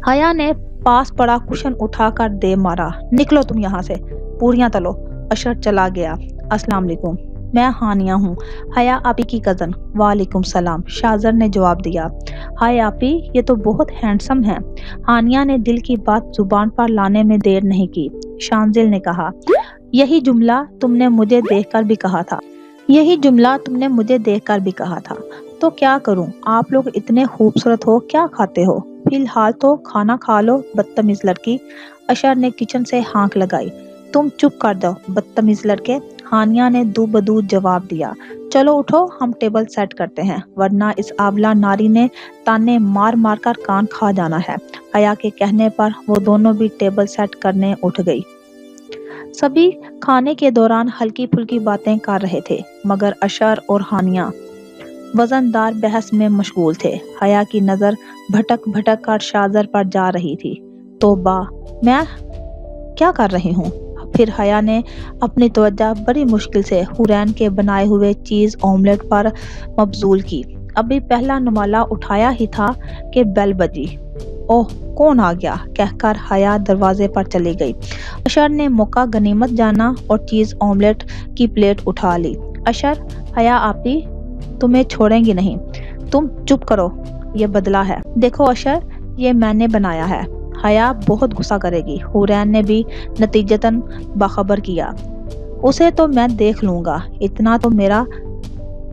A: हया ने पास पड़ा कुशन उठाकर दे मारा। निकलो तुम यहाँ से, पूरियां तलो। अशर चला गया। अस्सलाम वालेकुम, मैं हानिया हूँ, हया आपी की कज़न। वालेकुम सलाम, शाहजर ने जवाब दिया। हाय आपी, ये तो बहुत हैंडसम है। हानिया ने दिल की बात जुबान पर लाने में देर नहीं की। शांजिल ने कहा, यही जुमला तुमने मुझे देखकर भी कहा था। यही जुमला तुमने मुझे देखकर भी कहा था। तो क्या करूं, आप लोग इतने खूबसूरत हो, क्या खाते हो? फिलहाल तो खाना खा लो, बदतमीज लड़की। अशर ने किचन से हाँक लगाई। तुम चुप कर जाओ, बदतमीज लड़के। हानिया ने दू बदू जवाब दिया। चलो उठो, हम टेबल सेट करते हैं, वरना इस आबला नारी ने ताने मार मार कर कान खा जाना है। हया के कहने पर वो दोनों भी टेबल सेट करने उठ गई। सभी खाने के दौरान हल्की फुल्की बातें कर रहे थे, मगर अशर और हानिया वजनदार बहस में मशगूल थे। हया की नजर भटक भटक कर शाहजर पर जा रही थी। तौबा, मैं क्या कर रही हूँ? फिर हया ने अपनी तवज्जो बड़ी मुश्किल से हुरैन के बनाए हुए चीज ऑमलेट पर मबजूल की। अभी पहला नुमाला उठाया ही था कि बेल बजी। ओह, कौन आ गया? कहकर हया दरवाजे पर चली गई। अशर ने मौका गनीमत जाना और चीज ऑमलेट की प्लेट उठा ली। अशर, हया आपी तुम्हें छोड़ेंगी नहीं। तुम चुप करो, ये बदला है। देखो अशर, ये मैंने बनाया है। हया बहुत गुस्सा करेगी। हुरैन ने भी नतीजतन बाखबर किया। उसे तो मैं देख लूंगा, इतना तो मेरा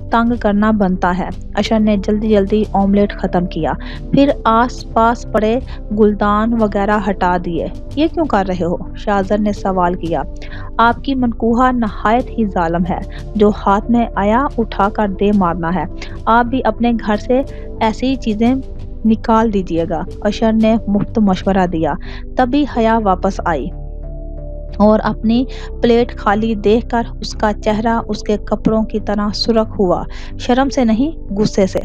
A: तंग करना बनता है। अशर ने जल्दी जल्दी ऑमलेट खत्म किया, फिर आस पास पड़े गुलदान वगैरह हटा दिए। ये क्यों कर रहे हो? शाहजर ने सवाल किया। आपकी मनकूहा नहायत ही जालिम है, जो हाथ में आया उठा कर दे मारना है। आप भी अपने घर से ऐसी चीजें निकाल दीजिएगा। अशर ने मुफ्त मशवरा दिया। तभी हया वापस आई और अपनी प्लेट खाली देखकर उसका चेहरा उसके कपड़ों की तरह सुर्ख हुआ। शर्म से नहीं, गुस्से से।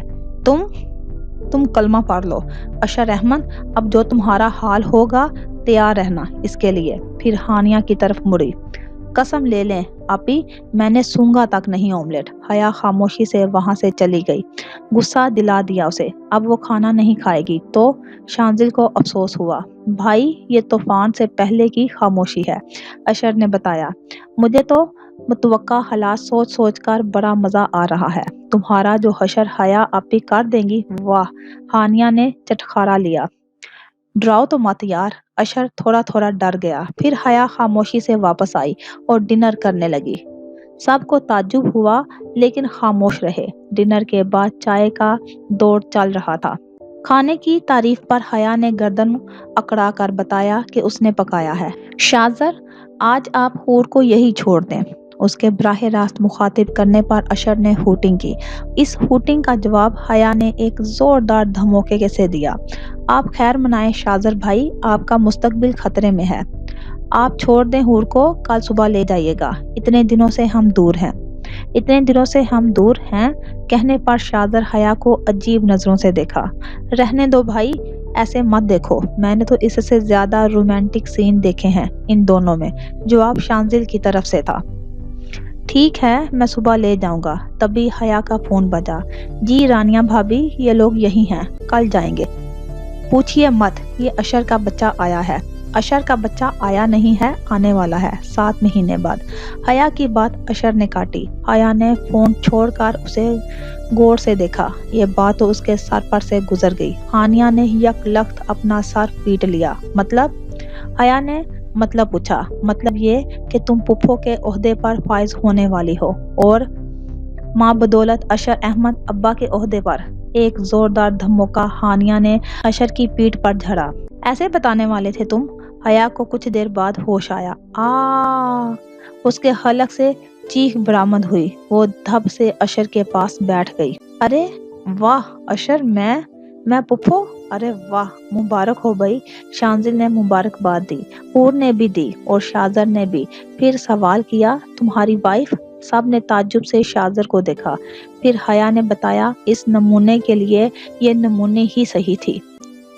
A: तुम कलमा पढ़ लो। अशर अहमद, अब जो तुम्हारा हाल होगा तैयार रहना इसके लिए। फिर हानिया की तरफ मुड़ी। कसम ले लें आपी, मैंने सूंघा तक नहीं ऑमलेट। हया खामोशी से वहां से चली गई। गुस्सा दिला दिया उसे, अब वो खाना नहीं खाएगी। तो शांजिल को अफसोस हुआ। भाई, ये तूफान से पहले की खामोशी है, अशर ने बताया। मुझे तो मुतवक्का हालात सोच सोच कर बड़ा मजा आ रहा है। तुम्हारा जो हशर हया आपी कर देंगी, वाह। हानिया ने चटखारा लिया। डराओ तो मत यार। अशर थोड़ा थोड़ा डर गया। फिर हया खामोशी से वापस आई और डिनर करने लगी। सबको ताज्जुब हुआ, लेकिन खामोश रहे। डिनर के बाद चाय का दौर चल रहा था। खाने की तारीफ पर हया ने गर्दन अकड़ा कर बताया कि उसने पकाया है। शाहजर, आज आप हूर को यही छोड़ दें। उसके बराह रास्त मुखातिब करने पर अशर ने हूटिंग की। इस हूटिंग का जवाब हया ने एक जोरदार धमोके से दिया। आप खैर मनाएं शाहजर भाई, आपका मुस्तकबिल खतरे में है। आप छोड़ दें हूर को, कल सुबह ले जाइएगा। इतने दिनों से हम दूर हैं। कहने पर शाहजर हया को अजीब नजरों से देखा। रहने दो भाई, ऐसे मत देखो, मैंने तो इससे ज्यादा रोमांटिक सीन देखे हैं इन दोनों में। जवाब शांजिल की तरफ से था। ठीक है, मैं सुबह ले जाऊंगा। तभी हया का फोन बजा। जी रानिया भाभी, ये लोग यही हैं, कल जाएंगे। पूछिए मत, ये अशर का बच्चा आया है। अशर का बच्चा आया नहीं है, आने वाला है 7 महीने बाद। हया की बात अशर ने काटी। हया ने फोन छोड़कर उसे गौर से देखा। ये बात तो उसके सर पर से गुजर गई। हानिया ने यकलख्त अपना सर पीट लिया। मतलब? हया ने मतलब पूछा। मतलब ये कि तुम पुप्पो के ओहदे पर फाइज होने वाली हो। माँ बदौलत अशर अहमद अब्बा के ओहदे पर। एक जोरदार धमाका हानिया ने अशर की पीठ पर झड़ा। ऐसे बताने वाले थे तुम? हया को कुछ देर बाद होश आया। आ उसके हलक से चीख बरामद हुई। वो धब से अशर के पास बैठ गई। अरे वाह अशर, मैं पुप्पो, अरे वाह, मुबारक हो भाई। शांजिल ने मुबारकबाद दी, हूर ने भी दी और शाजर ने भी। फिर सवाल किया, तुम्हारी वाइफ? सब ने ताज्जुब से शाजर को देखा। फिर हया ने बताया, इस नमूने के लिए ये नमूने ही सही थी।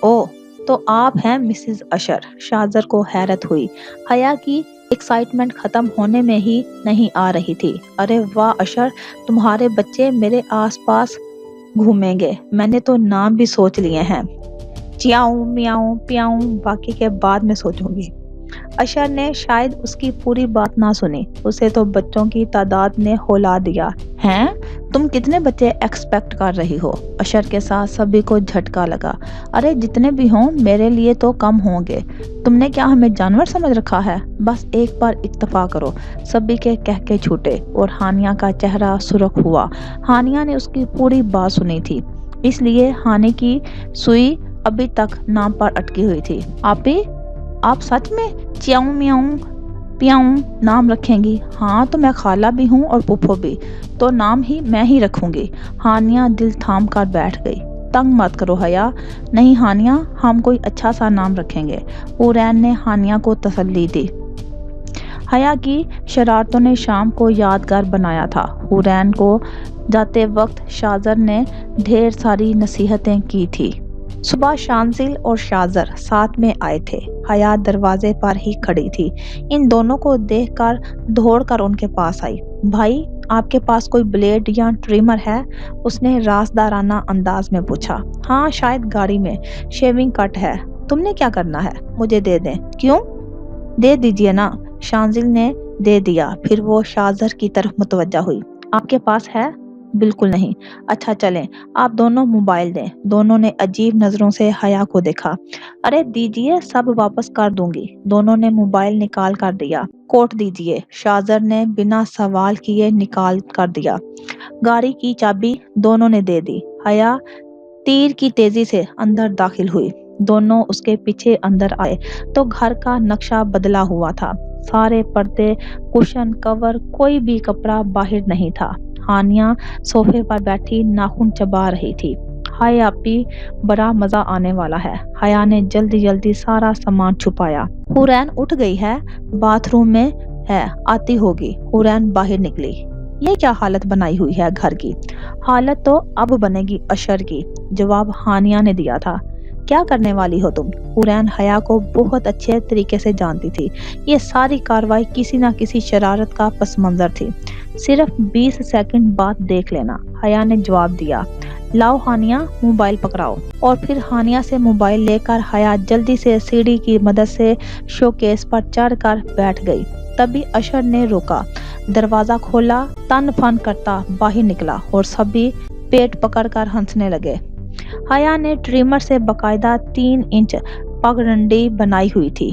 A: ओ तो आप हैं मिसेस अशर? शाजर को हैरत हुई। हया की एक्साइटमेंट खत्म होने में ही नहीं आ रही थी। अरे वाह अशर, तुम्हारे बच्चे मेरे आसपास घूमेंगे। मैंने तो नाम भी सोच लिए हैं, चियाऊ मियाऊ पियाऊ, बाकी के बाद में सोचूंगी। अशर ने शायद उसकी पूरी बात ना सुनी। उसे तो बच्चों की तादाद ने हौला दिया। हैं? तुम कितने बच्चे एक्सपेक्ट कर रही हो? अशर के साथ सभी को झटका लगा। अरे जितने भी हों मेरे लिए तो कम होंगे। तुमने क्या हमें जानवर समझ रखा है? बस एक बार इत्तफा करो। सभी के कह के छूटे और हानिया का चेहरा सुर्ख हुआ। हानिया ने उसकी पूरी बात सुनी थी, इसलिए हानि की सुई अभी तक नाम पर अटकी हुई थी। आप सच में चियाऊ मियाऊ पियाऊ नाम रखेंगी? हाँ तो मैं खाला भी हूँ और पुप्पो भी, तो नाम ही मैं ही रखूंगी। हानिया दिल थाम कर बैठ गई। तंग मत करो हया। नहीं हानिया, हम कोई अच्छा सा नाम रखेंगे, हुरैन ने हानिया को तसल्ली दी। हया की शरारतों ने शाम को यादगार बनाया था। हुरैन को जाते वक्त शाजर ने ढेर सारी नसीहतें की थी। सुबह शांजिल और शाजर साथ में आए थे। हया दरवाजे पर ही खड़ी थी। इन दोनों को देखकर दौड़कर उनके पास आई। भाई आपके पास कोई ब्लेड या ट्रिमर है? उसने रासदाराना अंदाज में पूछा। हाँ शायद गाड़ी में, शेविंग कट है। तुमने क्या करना है? मुझे दे दें। क्यों? दे दीजिए ना। शांजिल ने दे दिया। फिर वो शाजर की तरफ मुतवज्जा हुई। आपके पास है? बिल्कुल नहीं। अच्छा चलें, आप दोनों मोबाइल दें। दोनों ने अजीब नजरों से हया को देखा। अरे दीजिए, सब वापस कर दूंगी। दोनों ने मोबाइल निकाल कर दिया। कोट दीजिए। शाजर ने बिना सवाल किए निकाल कर दिया। गाड़ी की चाबी दोनों ने दे दी। हया तीर की तेजी से अंदर दाखिल हुई। दोनों उसके पीछे अंदर आए तो घर का नक्शा बदला हुआ था। सारे पर्दे, कुशन, कवर, कोई भी कपड़ा बाहर नहीं था। हानिया सोफे पर बैठी नाखून चबा रही थी। हाय आपी, बड़ा मजा आने वाला है। हया ने जल्दी जल्दी सारा सामान छुपाया। हुरैन उठ गई है, बाथरूम में है, आती होगी। हुरैन बाहर निकली। ये क्या हालत बनाई हुई है घर की? हालत तो अब बनेगी अशर की, जवाब हानिया ने दिया था। क्या करने वाली हो तुम? हुरैन हया को बहुत अच्छे तरीके से जानती थी। ये सारी कार्रवाई किसी न किसी शरारत का पस मंजर थी। सिर्फ 20 सेकंड बाद देख लेना, हया ने जवाब दिया। लाओ हानिया, मोबाइल पकड़ाओ। और फिर हानिया से मोबाइल लेकर हया जल्दी से सीढ़ी की मदद से शोकेस पर चढ़कर बैठ गई। तभी अशर ने रोका, दरवाजा खोला, तन फन करता बाहर निकला और सभी पेट पकड़कर हंसने लगे। हया ने ट्रिमर से बकायदा 3 इंच पगडंडी बनाई हुई थी।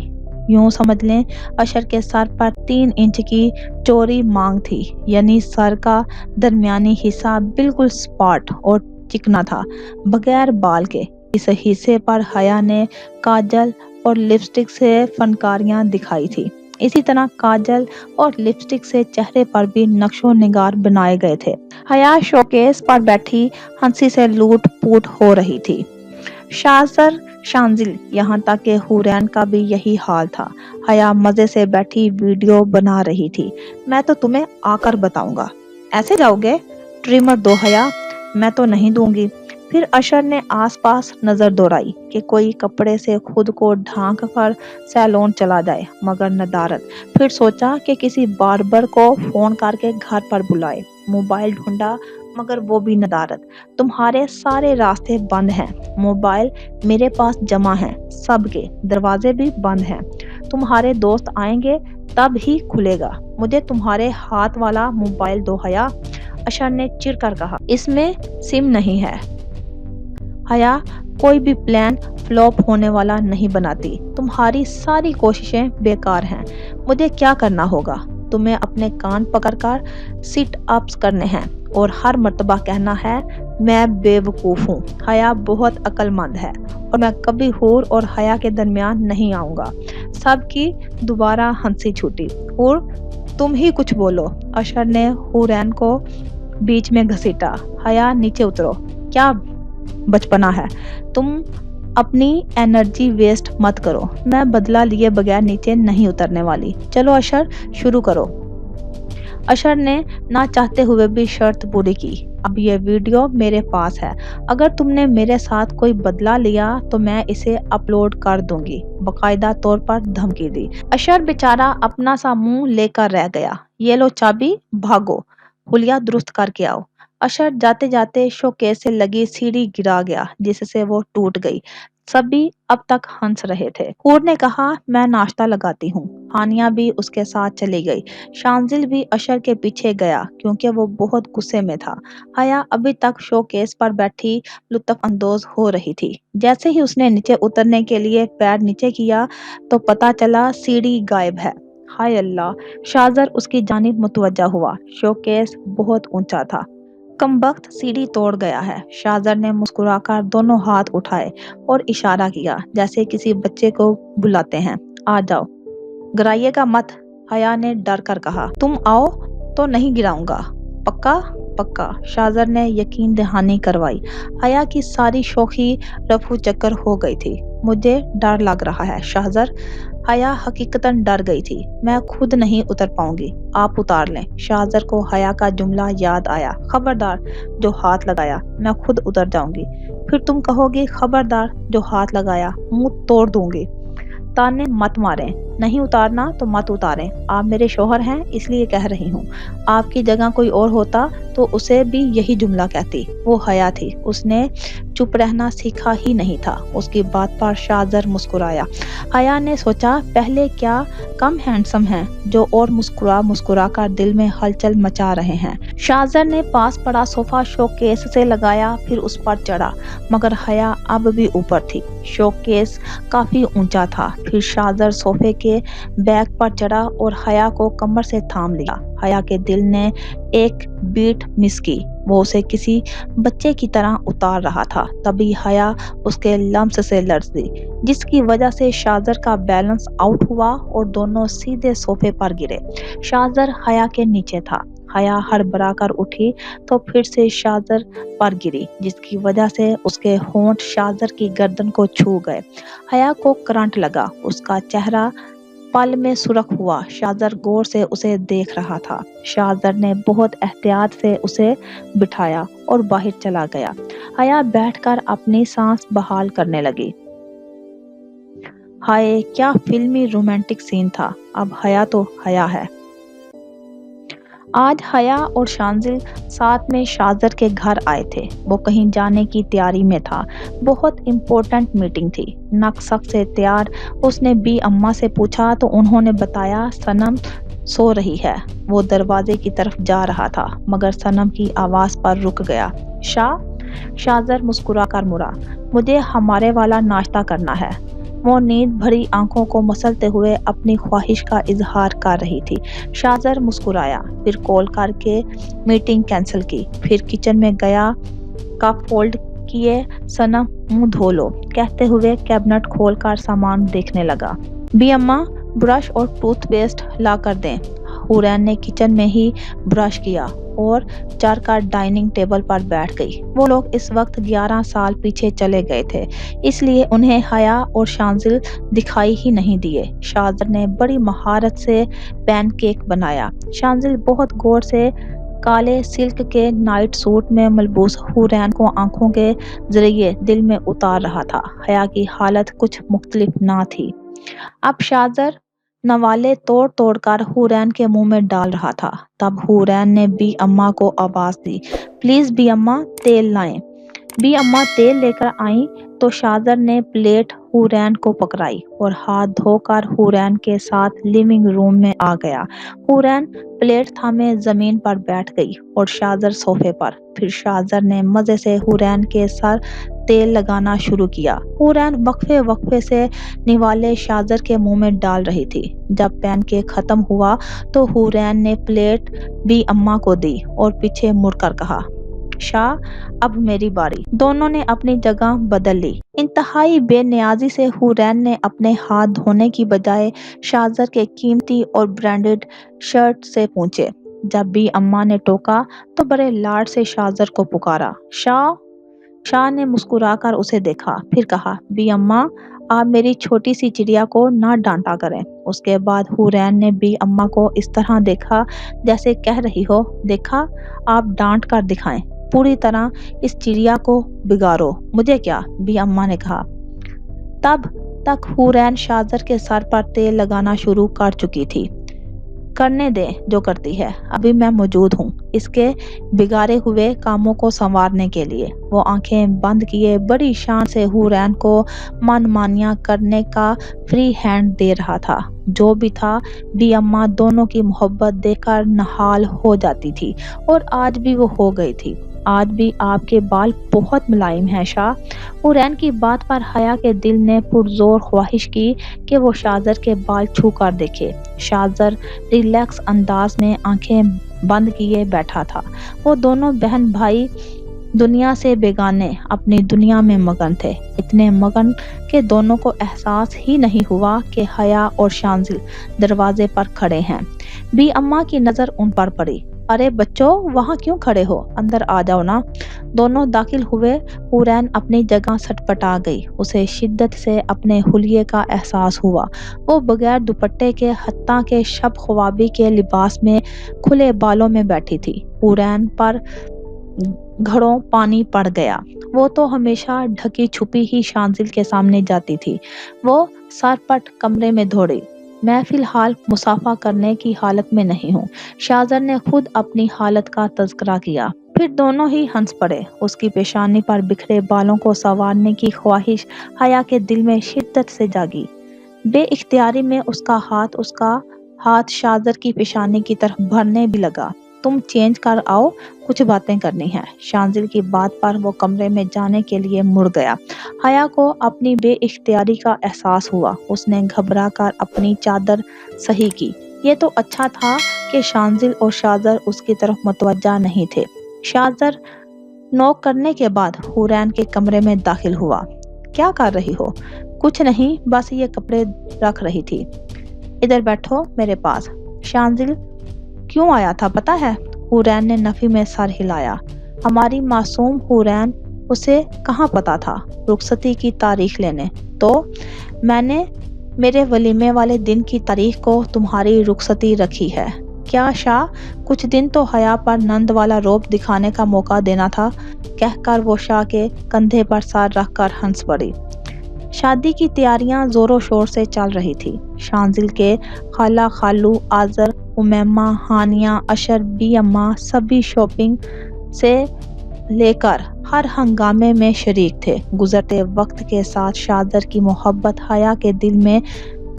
A: यूं समझ लें अशर के सर पर 3 इंच की चौड़ी मांग थी, यानी सर का दरमियानी हिस्सा बिल्कुल स्पॉट और चिकना था, बगैर बाल के। इस हिस्से पर हया ने काजल और लिपस्टिक से फनकारियां दिखाई थी। इसी तरह काजल और लिपस्टिक से चेहरे पर भी नक्शो निगार बनाए गए थे। हया शोकेस पर बैठी हंसी से लूट पूट हो रही थी। शाजर, शांजिल, यहाँ तक कि हुरैन का भी यही हाल था। हया मजे से बैठी वीडियो बना रही थी। मैं तो तुम्हें आकर बताऊंगा। ऐसे जाओगे? ट्रिमर दो हया। मैं तो नहीं दूंगी। फिर अशर ने आसपास नजर दौड़ाई कि कोई कपड़े से खुद को ढांक कर सैलून चला जाए, मगर नदारत। फिर सोचा कि किसी बार्बर को फोन करके घर पर बुलाए। मोबाइल ढूंढा, मगर वो भी नदारत। तुम्हारे सारे रास्ते बंद हैं। मोबाइल मेरे पास जमा है, सबके दरवाजे भी बंद हैं। तुम्हारे दोस्त आएंगे तब ही खुलेगा। मुझे तुम्हारे हाथ वाला मोबाइल दो हया, अशर ने चिढ़कर कहा। इसमें सिम नहीं है। हया कोई भी प्लान फ्लॉप होने वाला नहीं बनाती। तुम्हारी सारी कोशिशें बेकार हैं। मुझे क्या करना होगा? तुम्हें अपने कान पकड़कर सिट अप्स करने हैं اور ہر مرتبہ کہنا ہے میں بیوقوف ہوں، حیا بہت عقل مند ہے اور میں کبھی حور اور حیا کے درمیان نہیں آؤں گا۔ سب کی دوبارہ ہنسی چھوٹی۔ حور تم ہی کچھ بولو، اشر نے حورین کو بیچ میں گھسیٹا۔ حیا نیچے اترو، کیا بچپنا ہے، تم اپنی انرجی ویسٹ مت کرو، میں بدلہ لیے بغیر نیچے نہیں اترنے والی، چلو اشر شروع کرو۔ اشر نے نہ چاہتے ہوئے بھی شرط پوری کی، اب یہ ویڈیو میرے پاس ہے، اگر تم نے میرے ساتھ کوئی بدلہ لیا تو میں اسے اپلوڈ کر دوں گی، باقاعدہ طور پر دھمکی دی۔ اشر بیچارہ اپنا سا منہ لے کر رہ گیا۔ یہ لو چابی، بھاگو، حلیہ درست کر کے آؤ۔ اشر جاتے جاتے شوکیس سے لگی سیڑھی گرا گیا جس سے وہ ٹوٹ گئی۔ سبھی اب تک ہنس رہے تھے۔ حور نے کہا میں ناشتہ لگاتی ہوں۔ ہانیہ بھی اس کے ساتھ چلی گئی۔ شانزل بھی اشر کے پیچھے گیا کیونکہ وہ بہت غصے میں تھا۔ حیا ابھی تک شوکیس پر بیٹھی لطف اندوز ہو رہی تھی۔ جیسے ہی اس نے نیچے اترنے کے لیے پیر نیچے کیا تو پتہ چلا سیڑھی غائب ہے۔ ہائے اللہ! شاذر اس کی جانب متوجہ ہوا۔ شوکیس بہت اونچا تھا۔ کمبخت سیڑھی توڑ گیا ہے۔ شاذر نے مسکرا کر دونوں ہاتھ اٹھائے اور اشارہ کیا جیسے کسی بچے کو بلاتے ہیں۔ آ جاؤ، گرائیے گا مت، حیا نے ڈر کر کہا۔ تم آؤ تو نہیں گراؤں گا، پکا؟ پکا، شاذر نے یقین دہانی کروائی۔ حیا کی ساری شوخی رفو چکر ہو گئی تھی۔ مجھے ڈر لگ رہا ہے شاذر۔ حیا حقیقتاً ڈر گئی تھی۔ میں خود نہیں اتر پاؤں گی، آپ اتار لیں۔ شاذر کو حیا کا جملہ یاد آیا، خبردار جو ہاتھ لگایا، میں خود اتر جاؤں گی۔ پھر تم کہو گی خبردار جو ہاتھ لگایا، منہ توڑ دوں گی۔ تانے مت ماریں، نہیں اتارنا تو مت اتاریں، آپ میرے شوہر ہیں اس لیے کہہ رہی ہوں، آپ کی جگہ کوئی اور ہوتا تو اسے بھی یہی جملہ کہتی۔ وہ حیا تھی، اس نے چپ رہنا سیکھا ہی نہیں تھا۔ اس کی بات پر شاذر مسکرایا۔ حیا نے سوچا پہلے کیا کم ہینڈسم ہیں جو اور مسکرا مسکرا کر دل میں ہلچل مچا رہے ہیں۔ شاذر نے پاس پڑا صوفہ شوکیس سے لگایا، پھر اس پر چڑھا، مگر حیا اب بھی اوپر تھی۔ شوکیس کافی اونچا تھا۔ پھر شاذر صوفے کے بیک پر چڑھا اور حیا کو کمر سے تھام لیا۔ حیا کے دل نے ایک بیٹ مس کی، وہ اسے کسی بچے کی طرح اتار رہا تھا۔ تبھی حیا اس کے لمس سے لرز دی، جس کی وجہ سے شاذر کا بیلنس آؤٹ ہوا اور دونوں سیدھے صوفے پر گرے۔ شاذر حیا کے نیچے تھا۔ حیا ہڑبڑا کر اٹھی تو پھر سے شاذر پر گری، جس کی وجہ سے اس کے ہونٹ شاذر کی گردن کو چھو گئے۔ حیا کو کرنٹ لگا، اس کا چہرہ پل میں سرخ ہوا۔ شاذر غور سے اسے دیکھ رہا تھا۔ شاذر نے بہت احتیاط سے اسے بٹھایا اور باہر چلا گیا۔ حیا بیٹھ کر اپنی سانس بحال کرنے لگی۔ ہائے کیا فلمی رومانٹک سین تھا، اب حیا تو حیا ہے۔ آج حیا اور شانزل ساتھ میں شاذر کے گھر آئے تھے۔ وہ کہیں جانے کی تیاری میں تھا، بہت امپورٹنٹ میٹنگ تھی۔ نک سک سے تیار اس نے بی اماں سے پوچھا تو انہوں نے بتایا صنم سو رہی ہے۔ وہ دروازے کی طرف جا رہا تھا مگر صنم کی آواز پر رک گیا۔ شاذر مسکرا کر مڑا، مجھے ہمارے والا ناشتہ کرنا ہے۔ وہ نیند بھری آنکھوں کو مسلتے ہوئے اپنی خواہش کا اظہار کر رہی تھی۔ شاذر مسکرایا، پھر کال کر کے میٹنگ کینسل کی، پھر کچن میں گیا، کپ فولڈ کیے، صنم منہ دھو لو کہتے ہوئے کیبنٹ کھول کر سامان دیکھنے لگا۔ بی اماں برش اور ٹوتھ پیسٹ لا کر دیں۔ حورین نے کچن میں ہی برش کیا اور چڑھ کر ڈائننگ ٹیبل پر بیٹھ گئی۔ وہ لوگ اس وقت 11 سال پیچھے چلے گئے تھے، اس لیے انہیں حیا اور شانزل دکھائی ہی نہیں دیے۔ شاذر نے بڑی مہارت سے پین کیک بنایا۔ شانزل بہت غور سے کالے سلک کے نائٹ سوٹ میں ملبوس حورین کو آنکھوں کے ذریعے دل میں اتار رہا تھا۔ حیا کی حالت کچھ مختلف نہ تھی۔ اب شاذر نوالے توڑ توڑ کر حورین کے منہ میں ڈال رہا تھا۔ تب حورین نے بی اماں کو آواز دی، پلیز بی اماں تیل لائیں۔ بی اماں تیل لے کر آئیں تو شاذر نے پلیٹ حورین کو پکڑائی اور ہاتھ دھو کر حورین کے ساتھ لیونگ روم میں آ گیا۔ حورین پلیٹ تھامے زمین پر بیٹھ گئی اور شاذر صوفے پر۔ پھر شاذر نے مزے سے حورین کے سر तेल लगाना शुरू किया। हुरैन वक्फे वक्फे से निवाले शाजर के मुंह में डाल रही थी। जब पैनकेक खत्म हुआ तो हुरैन ने प्लेट बी अम्मा को दी और पीछे मुड़कर कहा, शाह, अब मेरी बारी। दोनों ने अपनी जगह बदल ली। इंतहाई बेनियाजी से हुरैन ने अपने हाथ धोने की बजाय शाजर के कीमती और ब्रांडेड शर्ट से पूछे। जब बी अम्मा ने टोका तो बड़े लाड से शाजर को पुकारा, शाह। शाह ने मुस्कुराकर उसे देखा, फिर कहा, बी अम्मा, आप मेरी छोटी सी चिड़िया को ना डांटा करें। उसके बाद हुरैन ने बी अम्मा को इस तरह देखा जैसे कह रही हो, देखा, आप डांट कर दिखाएं, पूरी तरह इस चिड़िया को बिगाड़ो, मुझे क्या, बी अम्मा ने कहा। तब तक हुरैन शाजर के सर पर तेल लगाना शुरू कर चुकी थी। करने दे जो करती है, अभी मैं मौजूद हूँ इसके बिगाड़े हुए कामों को संवारने के लिए। वो आंखें बंद किए बड़ी शान से हुरैन को मनमानियां करने का फ्री हैंड दे रहा था। जो भी था, बी अम्मा दोनों की मोहब्बत देखकर नहाल हो जाती थी और आज भी वो हो गई थी। आज भी आपके बाल बहुत मुलायम हैं शाह। हुरैन की बात पर हया के दिल ने पुरजोर ख्वाहिश की कि वो शाजर के बाल छू कर देखे। शाजर रिलैक्स अंदाज में आंखें बंद किए बैठा था। वो दोनों बहन भाई दुनिया से बेगाने अपनी दुनिया में मगन थे, इतने मगन कि दोनों को एहसास ही नहीं हुआ कि हया और शांजिल दरवाजे पर खड़े हैं। बी अम्मा की नज़र उन पर पड़ी। अरे बच्चों, वहाँ क्यों खड़े हो, अंदर आ जाओ ना। दोनों दाखिल हुए। हुरैन अपनी जगह सटपटा गई। उसे शिद्दत से अपने हुलिये का एहसास हुआ। वो बगैर दुपट्टे के हत्ता के शब ख्वाबी के लिबास में खुले बालों में बैठी थी। हुरैन पर घड़ों पानी पड़ गया। वो तो हमेशा ढकी छुपी ही शांजिल के सामने जाती थी। वो सरपट कमरे में दौड़ी। मैं फिलहाल मुसाफा करने की हालत में नहीं हूँ। शाजर ने खुद अपनी हालत का तज़किरा किया। फिर दोनों ही हंस पड़े। उसकी पेशानी पर बिखरे बालों को संवारने की ख्वाहिश हया के दिल में शिद्दत से जागी। बेइख्तियारी में उसका हाथ शाजर की पेशानी की तरफ भरने भी लगा। तुम चेंज कर आओ, कुछ बातें करनी है। शांजिल की बात पर वो कमरे में जाने के लिए मुड़ गया। हया को अपनी बेइख्तियारी का एहसास हुआ। उसने घबरा कर अपनी चादर सही की। ये तो अच्छा था कि शांजिल और शाजर उसकी तरफ मुतवज्जा नहीं थे। शाजर नोक करने के बाद हुरैन के कमरे में दाखिल हुआ। क्या कर रही हो? कुछ नहीं, बस ये कपड़े रख रही थी। इधर बैठो मेरे पास। शांजिल क्यों आया था पता है? हुरैन ने नफी में सर हिलाया। हमारी मासूम हुरैन, उसे कहाँ पता था? रुखसती की तारीख लेने। तो मैंने मेरे वलीमे वाले दिन की तारीख को तुम्हारी रुखसती रखी है। क्या शाह, कुछ दिन तो हया पर नंद वाला रोब दिखाने का मौका देना था, कहकर वो शाह के कंधे पर सर रखकर हंस पड़ी। शादी की तैयारियां जोरों शोर से चल रही थी। शांजिल के खाला खालू, आजर, उमैमा, हानिया, अशर, बी अम्मा सभी शॉपिंग से लेकर हर हंगामे में शरीक थे। गुजरते वक्त के साथ शाजर की मोहब्बत हया के दिल में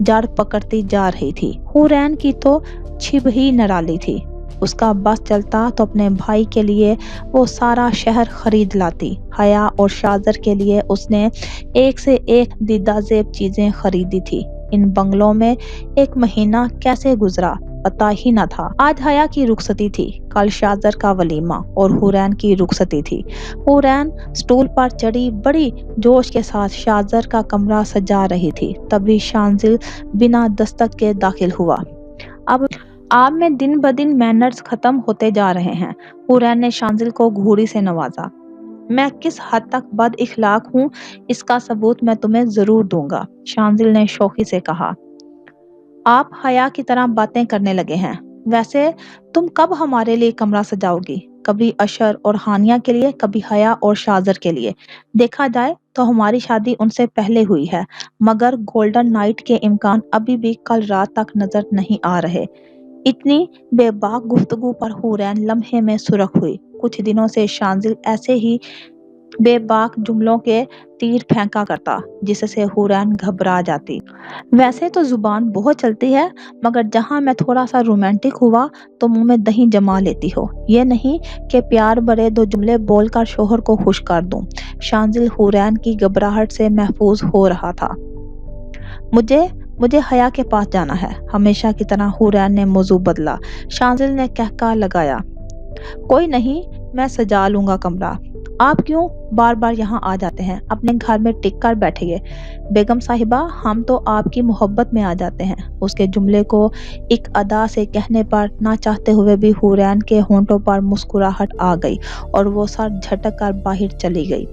A: जड़ पकड़ती जा रही थी। हुरैन की तो छिप ही निराली थी। उसका बस चलता तो अपने भाई के लिए वो सारा शहर खरीद लाती। हया और शाजर के लिए उसने एक से एक दीदाजेब चीजें खरीदी थी। इन बंगलों में एक महीना कैसे गुजरा पता ही न था। आज हया की रुखसती थी, कल शाजर का वलीमा और हुरैन की रुखसती थी। हुरैन स्टूल पर चढ़ी बड़ी जोश के साथ शाजर का कमरा सजा रही थी। तभी शांजिल बिना दस्तक के दाखिल हुआ। अब आप में दिन ब दिन मैनर्स खत्म होते जा रहे हैं। हुरैन ने शांजिल को घूरी से नवाजा। मैं किस हद तक बद इखलाक हूँ इसका सबूत मैं तुम्हें जरूर दूंगा, शांजिल ने शौकी से कहा। आप हया की तरह बातें करने लगे हैं। वैसे तुम कब हमारे लिए कमरा सजाओगी? कभी अशर और हानिया के लिए, कभी हया और शाजर के लिए। देखा जाए तो हमारी शादी उनसे पहले हुई है, मगर गोल्डन नाइट के इम्कान अभी भी कल रात तक नजर नहीं आ रहे। इतनी बेबाक गुफ्तगू पर हुरैन लम्हे में सुरख हुई। कुछ दिनों से शांजिल ऐसे ही بے باک جملوں کے تیر پھینکا کرتا جس سے حورین گھبرا جاتی۔ ویسے تو زبان بہت چلتی ہے، مگر جہاں میں تھوڑا سا رومانٹک ہوا تو منہ میں دہی جما لیتی ہو۔ یہ نہیں کہ پیار بھرے دو جملے بول کر شوہر کو خوش کر دوں۔ شانزل حورین کی گھبراہٹ سے محفوظ ہو رہا تھا۔ مجھے حیا کے پاس جانا ہے۔ ہمیشہ کی طرح حورین نے موضوع بدلا۔ شانزل نے کہکا لگایا، کوئی نہیں، میں سجا لوں گا کمرہ۔ آپ کیوں بار بار یہاں آ جاتے ہیں؟ اپنے گھر میں ٹک کر بیٹھیے۔ بیگم صاحبہ، ہم تو آپ کی محبت میں آ جاتے ہیں۔ اس کے جملے کو ایک ادا سے کہنے پر نہ چاہتے ہوئے بھی حورین کے ہونٹوں پر مسکراہٹ آ گئی اور وہ سر جھٹک کر باہر چلی گئی۔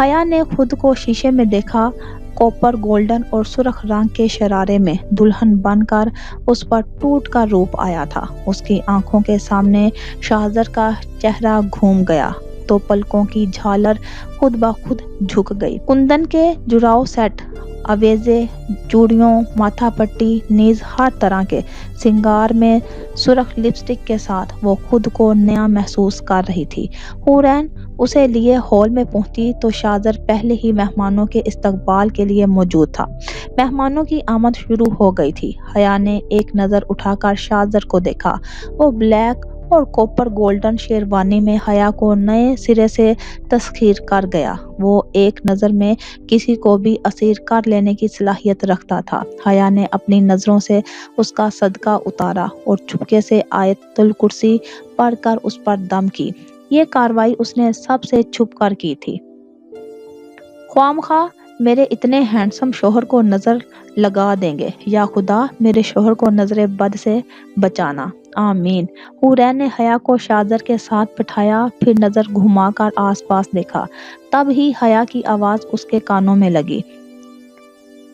A: حیا نے خود کو شیشے میں دیکھا۔ کوپر گولڈن اور سرخ رنگ کے شرارے میں دلہن بن کر اس پر ٹوٹ کا روپ آیا تھا۔ اس کی آنکھوں کے سامنے شاہزر کا چہرہ گھوم گیا تو پلکوں کی جھالر خود بخود جھک گئی۔ کندن کے جراؤ سیٹ، آویزے، چوڑیوں، ماتھا پٹی، نیز ہر طرح کے سنگار میں سرخ لپسٹک کے ساتھ وہ خود کو نیا محسوس کر رہی تھی۔ حورین اسے لیے ہال میں پہنچی تو شاہزر پہلے ہی مہمانوں کے استقبال کے لیے موجود تھا۔ مہمانوں کی آمد شروع ہو گئی تھی۔ حیا نے ایک نظر اٹھا کر شاہزر کو دیکھا۔ وہ بلیک اور کوپر گولڈن شیروانی میں حیا کو نئے سرے سے تسخیر کر گیا۔ وہ ایک نظر میں کسی کو بھی اسیر کر لینے کی صلاحیت رکھتا تھا۔ حیا نے اپنی نظروں سے اس کا صدقہ اتارا اور چپکے سے آیت الکرسی پڑھ کر اس پر دم کی۔ یہ کارروائی اس نے سب سے چھپ کر کی تھی۔ خواہ میرے اتنے ہینڈسم شوہر کو نظر لگا دیں گے، یا خدا میرے شوہر کو نظر بد سے بچانا، آمین۔ حورین نے حیا کو شاہزر کے ساتھ بٹھایا، پھر نظر گھما کر آس پاس دیکھا۔ تب ہی حیا کی آواز اس کے کانوں میں لگی،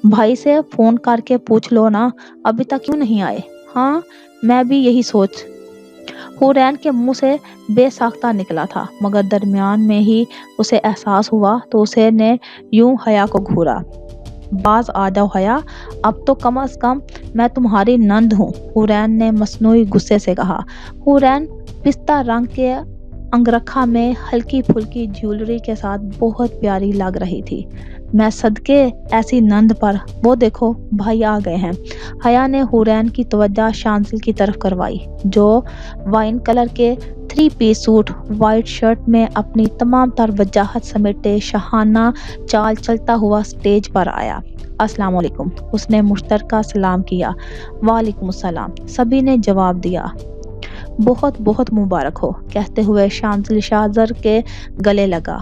A: بھائی سے فون کر کے پوچھ لو نا، ابھی تک کیوں نہیں آئے؟ ہاں، میں بھی یہی سوچ۔ حورین کے منہ سے بے ساختہ نکلا تھا، مگر درمیان میں ہی اسے احساس ہوا تو اسے نے یوں حیا کو گھورا۔ باز آ جاؤ حیا، اب تو کم از کم میں تمہاری نند ہوں، حورین نے مصنوعی غصے سے کہا۔ حورین پستہ رنگ کے انگرکھا میں ہلکی پھلکی جیولری کے ساتھ بہت پیاری لگ رہی تھی۔ میں صدقے ایسی نند پر، وہ دیکھو بھائی آ گئے ہیں۔ حیا نے حورین کی توجہ شانزل کی طرف کروائی، جو وائن کلر کے 3 پیس سوٹ، وائٹ شرٹ میں اپنی تمام تر وجاہت سمیٹے شاہانہ چال چلتا ہوا سٹیج پر آیا۔ السلام علیکم، اس نے مشترکہ سلام کیا۔ وعلیکم السلام، سبھی نے جواب دیا۔ بہت بہت مبارک ہو، کہتے ہوئے شانزل شاہزر کے گلے لگا۔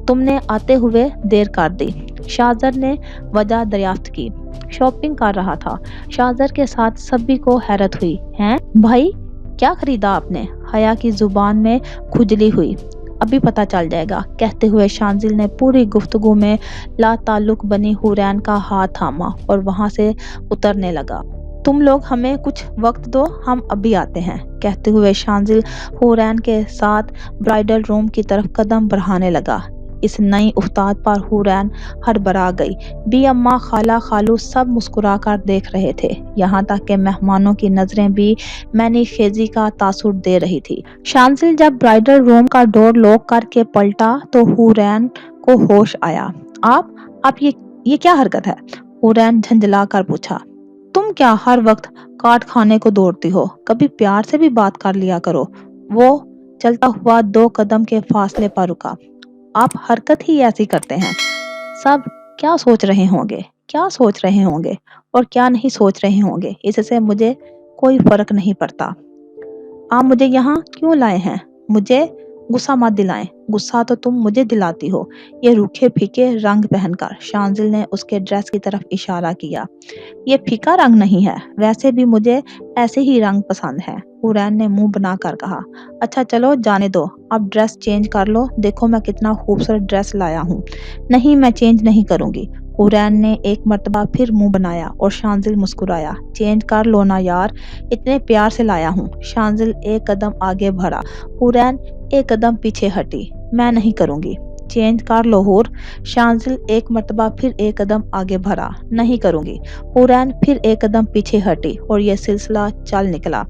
A: تم نے آتے ہوئے دیر کر دی۔ شاہزر نے وجہ دریافت کی۔ شاپنگ کر رہا تھا۔ شاہزر کے ساتھ سبھی کو حیرت ہوئی۔ ہیں بھائی، کیا خریدا آپ نے؟ حیا کی زبان میں کھجلی ہوئی۔ ابھی پتہ چل جائے گا، کہتے ہوئے شانزل نے پوری گفتگو میں لا تعلق بنی حورین کا ہاتھ تھاما اور وہاں سے اترنے لگا۔ تم لوگ ہمیں کچھ وقت دو، ہم ابھی آتے ہیں، کہتے ہوئے شانزل حورین کے ساتھ برائڈل روم کی طرف قدم بڑھانے لگا۔ اس نئی افتاد پر حورین ہڑبڑا گئی۔ بی اماں، خالہ، خالو سب مسکرا کر دیکھ رہے تھے، یہاں تک کہ مہمانوں کی نظریں بھی مینی خیزی کا تاثر دے رہی تھی۔ شانزل جب برائڈل روم کا ڈور لاک کر کے پلٹا تو حورین کو ہوش آیا۔ آپ یہ کیا حرکت ہے؟ حورین جھنجھلا کر پوچھا۔ تم کیا ہر وقت کاٹ کھانے کو دوڑتی ہو؟ کبھی پیار سے بھی بات کر لیا کرو۔ وہ چلتا ہوا 2 قدم کے فاصلے پر رکا۔ آپ حرکت ہی ایسی کرتے ہیں، سب کیا سوچ رہے ہوں گے اور کیا نہیں سوچ رہے ہوں گے، اس سے مجھے کوئی فرق نہیں پڑتا۔ آپ مجھے یہاں کیوں لائے ہیں؟ مجھے غصہ مت دلائیں، غصہ تو تم مجھے دلاتی ہو، یہ روکھے پھیکے رنگ پہن کر۔ شانزل نے اس کے ڈریس کی طرف اشارہ کیا۔ یہ پھیکا رنگ نہیں ہے، ویسے بھی مجھے ایسے ہی رنگ پسند ہے، حورین نے منہ بنا کر کہا۔ اچھا چلو جانے دو، اب ڈریس چینج کر لو، دیکھو میں کتنا خوبصورت ڈریس لایا ہوں۔ نہیں، میں چینج نہیں کروں گی، حورین نے ایک مرتبہ پھر منہ بنایا اور شانزل مسکرایا۔ چینج کر لو نا یار، اتنے پیار سے لایا ہوں۔ شانزل ایک قدم آگے بڑھا، حورین ایک قدم پیچھے ہٹی۔ میں نہیں کروں گی، چینج کر لو حور۔ شانزل ایک مرتبہ پھر ایک قدم آگے بڑھا، نہیں کروں گی۔ حورین پھر ایک قدم پیچھے ہٹی اور یہ سلسلہ چل نکلا۔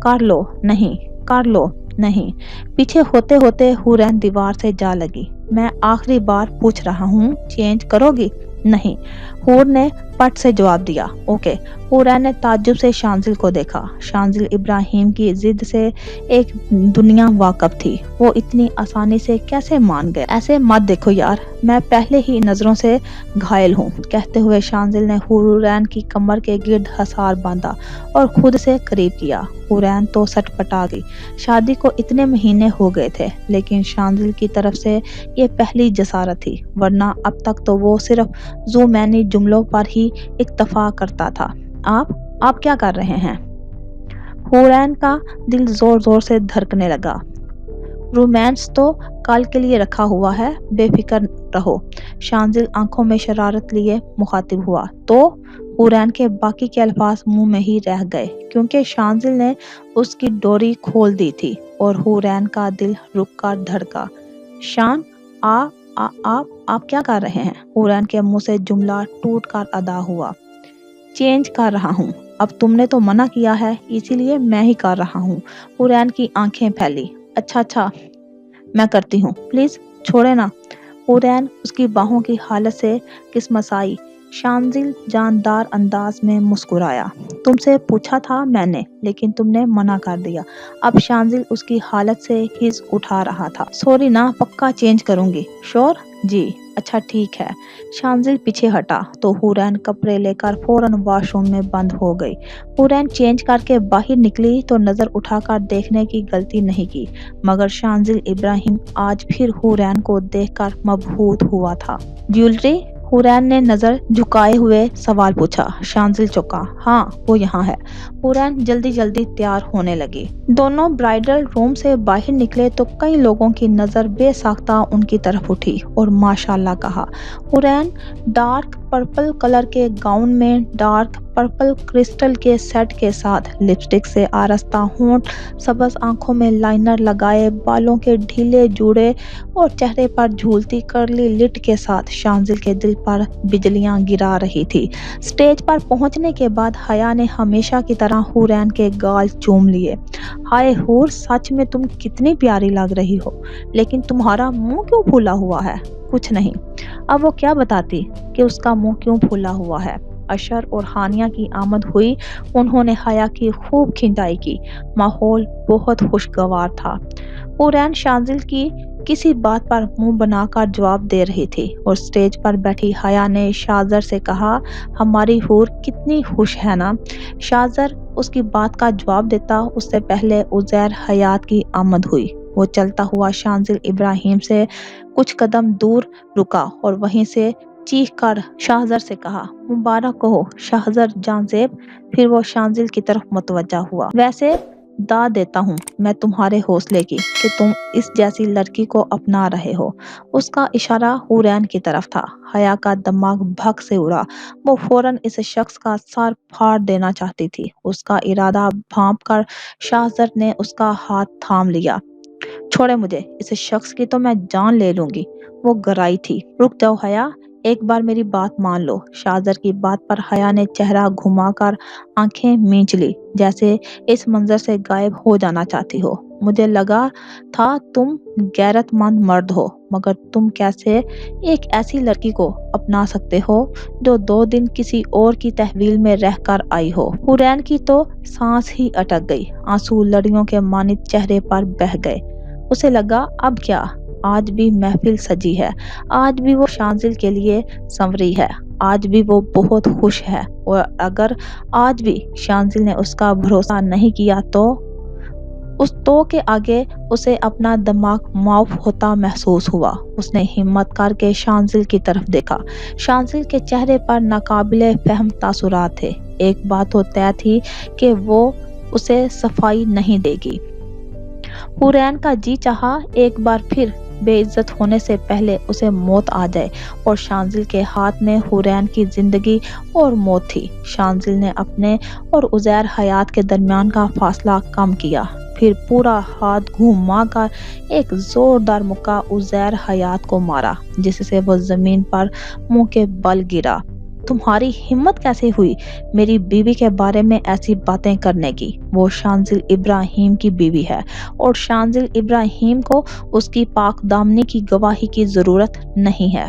A: کر لو، نہیں، کر لو، نہیں۔ پیچھے ہوتے ہوتے حورین دیوار سے جا لگی۔ میں آخری بار پوچھ رہا ہوں، چینج کرو گی؟ نہیں، حور نے پٹ سے جواب دیا۔ اوکے۔ حورین نے تعجب سے شانزل کو دیکھا۔ شانزل ابراہیم کی ضد سے ایک دنیا واقف تھی، وہ اتنی آسانی سے کیسے مان گئے؟ ایسے مت دیکھو یار، میں پہلے ہی نظروں سے گھائل ہوں، کہتے ہوئے شانزل نے حورین کی کمر کے گرد حصار باندھا اور خود سے قریب کیا۔ حورین تو سٹ پٹا گئی، شادی کو اتنے مہینے ہو گئے تھے، لیکن شانزل کی طرف سے یہ پہلی جسارت تھی، ورنہ اب تک تو وہ صرف زومینی جملوں پر ہی اکتفا کرتا تھا۔ آپ کیا کر رہے ہیں؟ حورین کا دل زور زور سے دھڑکنے لگا۔ رومانس تو کل کے لیے رکھا ہوا ہے، بے فکر رہو۔ شانزل آنکھوں میں شرارت لیے مخاطب ہوا۔ تو حورین کے باقی کے الفاظ منہ میں ہی رہ گئے، کیونکہ شانزل نے اس کی ڈوری کھول دی تھی اور حورین کا دل رک کر دھڑکا۔ شان، آپ کیا کر رہے ہیں؟ حورین کے منہ سے جملہ ٹوٹ کر ادا ہوا۔ چینج کر رہا ہوں۔ اب تم نے تو منع کیا ہے، اسی لیے میں ہی کر رہا ہوں۔ حورین کی آنکھیں پھیلی۔ اچھا، میں کرتی ہوں، پلیز چھوڑے نا۔ حورین اس کی باہوں کی حالت سے کسمسائی۔ شانزل جاندار انداز میں مسکرایا۔ تم سے پوچھا تھا میں نے، لیکن تم نے منع کر دیا۔ اب شانزل اس کی حالت سے ہز اٹھا رہا تھا۔ سوری نا، پکا چینج کروں گی۔ شور؟ جی، اچھا ٹھیک ہے۔ شانزل پیچھے ہٹا تو حورین کپڑے لے کر فوراً واش روم میں بند ہو گئی۔ حورین چینج کر کے باہر نکلی تو نظر اٹھا کر دیکھنے کی غلطی نہیں کی، مگر شانزل ابراہیم آج پھر حورین کو دیکھ کر مبہوت ہوا تھا۔ جیولری؟ حورین نے نظر جھکائے ہوئے سوال پوچھا۔ شانزل چوکا۔ ہاں، وہ یہاں ہے۔ حورین جلدی تیار ہونے لگی۔ دونوں برائڈل روم سے باہر نکلے تو کئی لوگوں کی نظر بے ساختہ ان کی طرف اٹھی اور ماشاءاللہ کہا۔ حورین ڈارک پرپل کلر کے گاؤن میں، ڈارک پرپل کرسٹل کے سیٹ کے ساتھ، لپسٹک سے آراستہ ہونٹ، سبز آنکھوں میں لائنر لگائے، بالوں کے ڈھیلے جوڑے اور چہرے پر جھولتی کرلی لٹ کے ساتھ شانزل کے دل پر بجلیاں گرا رہی تھی۔ سٹیج پر پہنچنے کے بعد حیا نے ہمیشہ کی طرح حورین کے گال چوم لیے۔ ہائے حور، سچ میں تم کتنی پیاری لگ رہی ہو، لیکن تمہارا منہ کیوں پھولا ہوا ہے؟ کچھ نہیں۔ اب وہ کیا بتاتی کہ اس کا منہ کیوں پھولا ہوا ہے۔ اشر اور ہانیہ کی آمد ہوئی، انہوں نے حیا کی خوب کھنچائی کی۔ ماحول بہت خوشگوار تھا۔ حورین شانزل کی کسی بات پر منہ بنا کر جواب دے رہی تھی اور سٹیج پر بیٹھی حیا نے شاذر سے کہا، ہماری حور کتنی خوش ہے نا۔ شاذر اس کی بات کا جواب دیتا، اس سے پہلے عزیر حیات کی آمد ہوئی۔ وہ چلتا ہوا شانزل ابراہیم سے کچھ قدم دور رکا اور وہیں سے چیخ کر شاہزر سے کہا، مبارک ہو شاہزر جان زیب۔ پھر وہ شانزل کی طرف متوجہ ہوا۔ ویسے داد دیتا ہوں میں تمہارے حوصلے کی کہ تم اس جیسی لڑکی کو اپنا رہے ہو۔ اس کا اشارہ حورین کی طرف تھا۔ حیا کا دماغ بھگ سے اڑا۔ وہ فوراً اس شخص کا سر پھاڑ دینا چاہتی تھی۔ اس کا ارادہ بھانپ کر شاہزر نے اس کا ہاتھ تھام لیا۔ چھوڑے مجھے، اس شخص کی تو میں جان لے لوں گی۔ وہ گرائی تھی۔ رک جاؤ حیا، ایک بار میری بات مان لو۔ شاہزر کی بات پر حیا نے چہرہ گھما کر آنکھیں مینچ لی، جیسے اس منظر سے غائب ہو جانا چاہتی ہو۔ مجھے لگا تھا تم غیرت مند مرد ہو، مگر تم کیسے ایک ایسی لڑکی کو اپنا سکتے ہو جو 2 دن کسی اور کی تحویل میں رہ کر آئی ہو۔ حورین کی تو سانس ہی اٹک گئی، آنسو لڑیوں کے مانند چہرے پر بہہ گئے۔ اسے لگا اب کیا، آج بھی محفل سجی ہے، آج بھی وہ شانزل کے لیے سنوری ہے، آج بھی وہ بہت خوش ہے، اور اگر آج بھی شانزل نے اس کا بھروسہ نہیں کیا تو اس تو کے آگے اسے اپنا دماغ معاف ہوتا محسوس ہوا۔ اس نے ہمت کر کے شانزل کی طرف دیکھا۔ شانزل کے چہرے پر ناقابل فہم تاثرات تھے۔ ایک بات تو طے تھی کہ وہ اسے صفائی نہیں دے گی۔ حورین کا جی چاہا ایک بار پھر بے عزت ہونے سے پہلے اسے موت آ جائے، اور شانزل کے ہاتھ میں حورین کی زندگی اور موت تھی۔ شانزل نے اپنے اور عزیر حیات کے درمیان کا فاصلہ کم کیا، پھر پورا ہاتھ گھما کر ایک زوردار مکہ عزیر حیات کو مارا، جس سے وہ زمین پر منہ کے بل گرا۔ تمہاری ہمت کیسے ہوئی میری بیوی کے بارے میں ایسی باتیں کرنے کی؟ وہ شانزل ابراہیم کی بیوی ہے اور شانزل ابراہیم کو اس کی پاک دامنی کی گواہی کی ضرورت نہیں ہے۔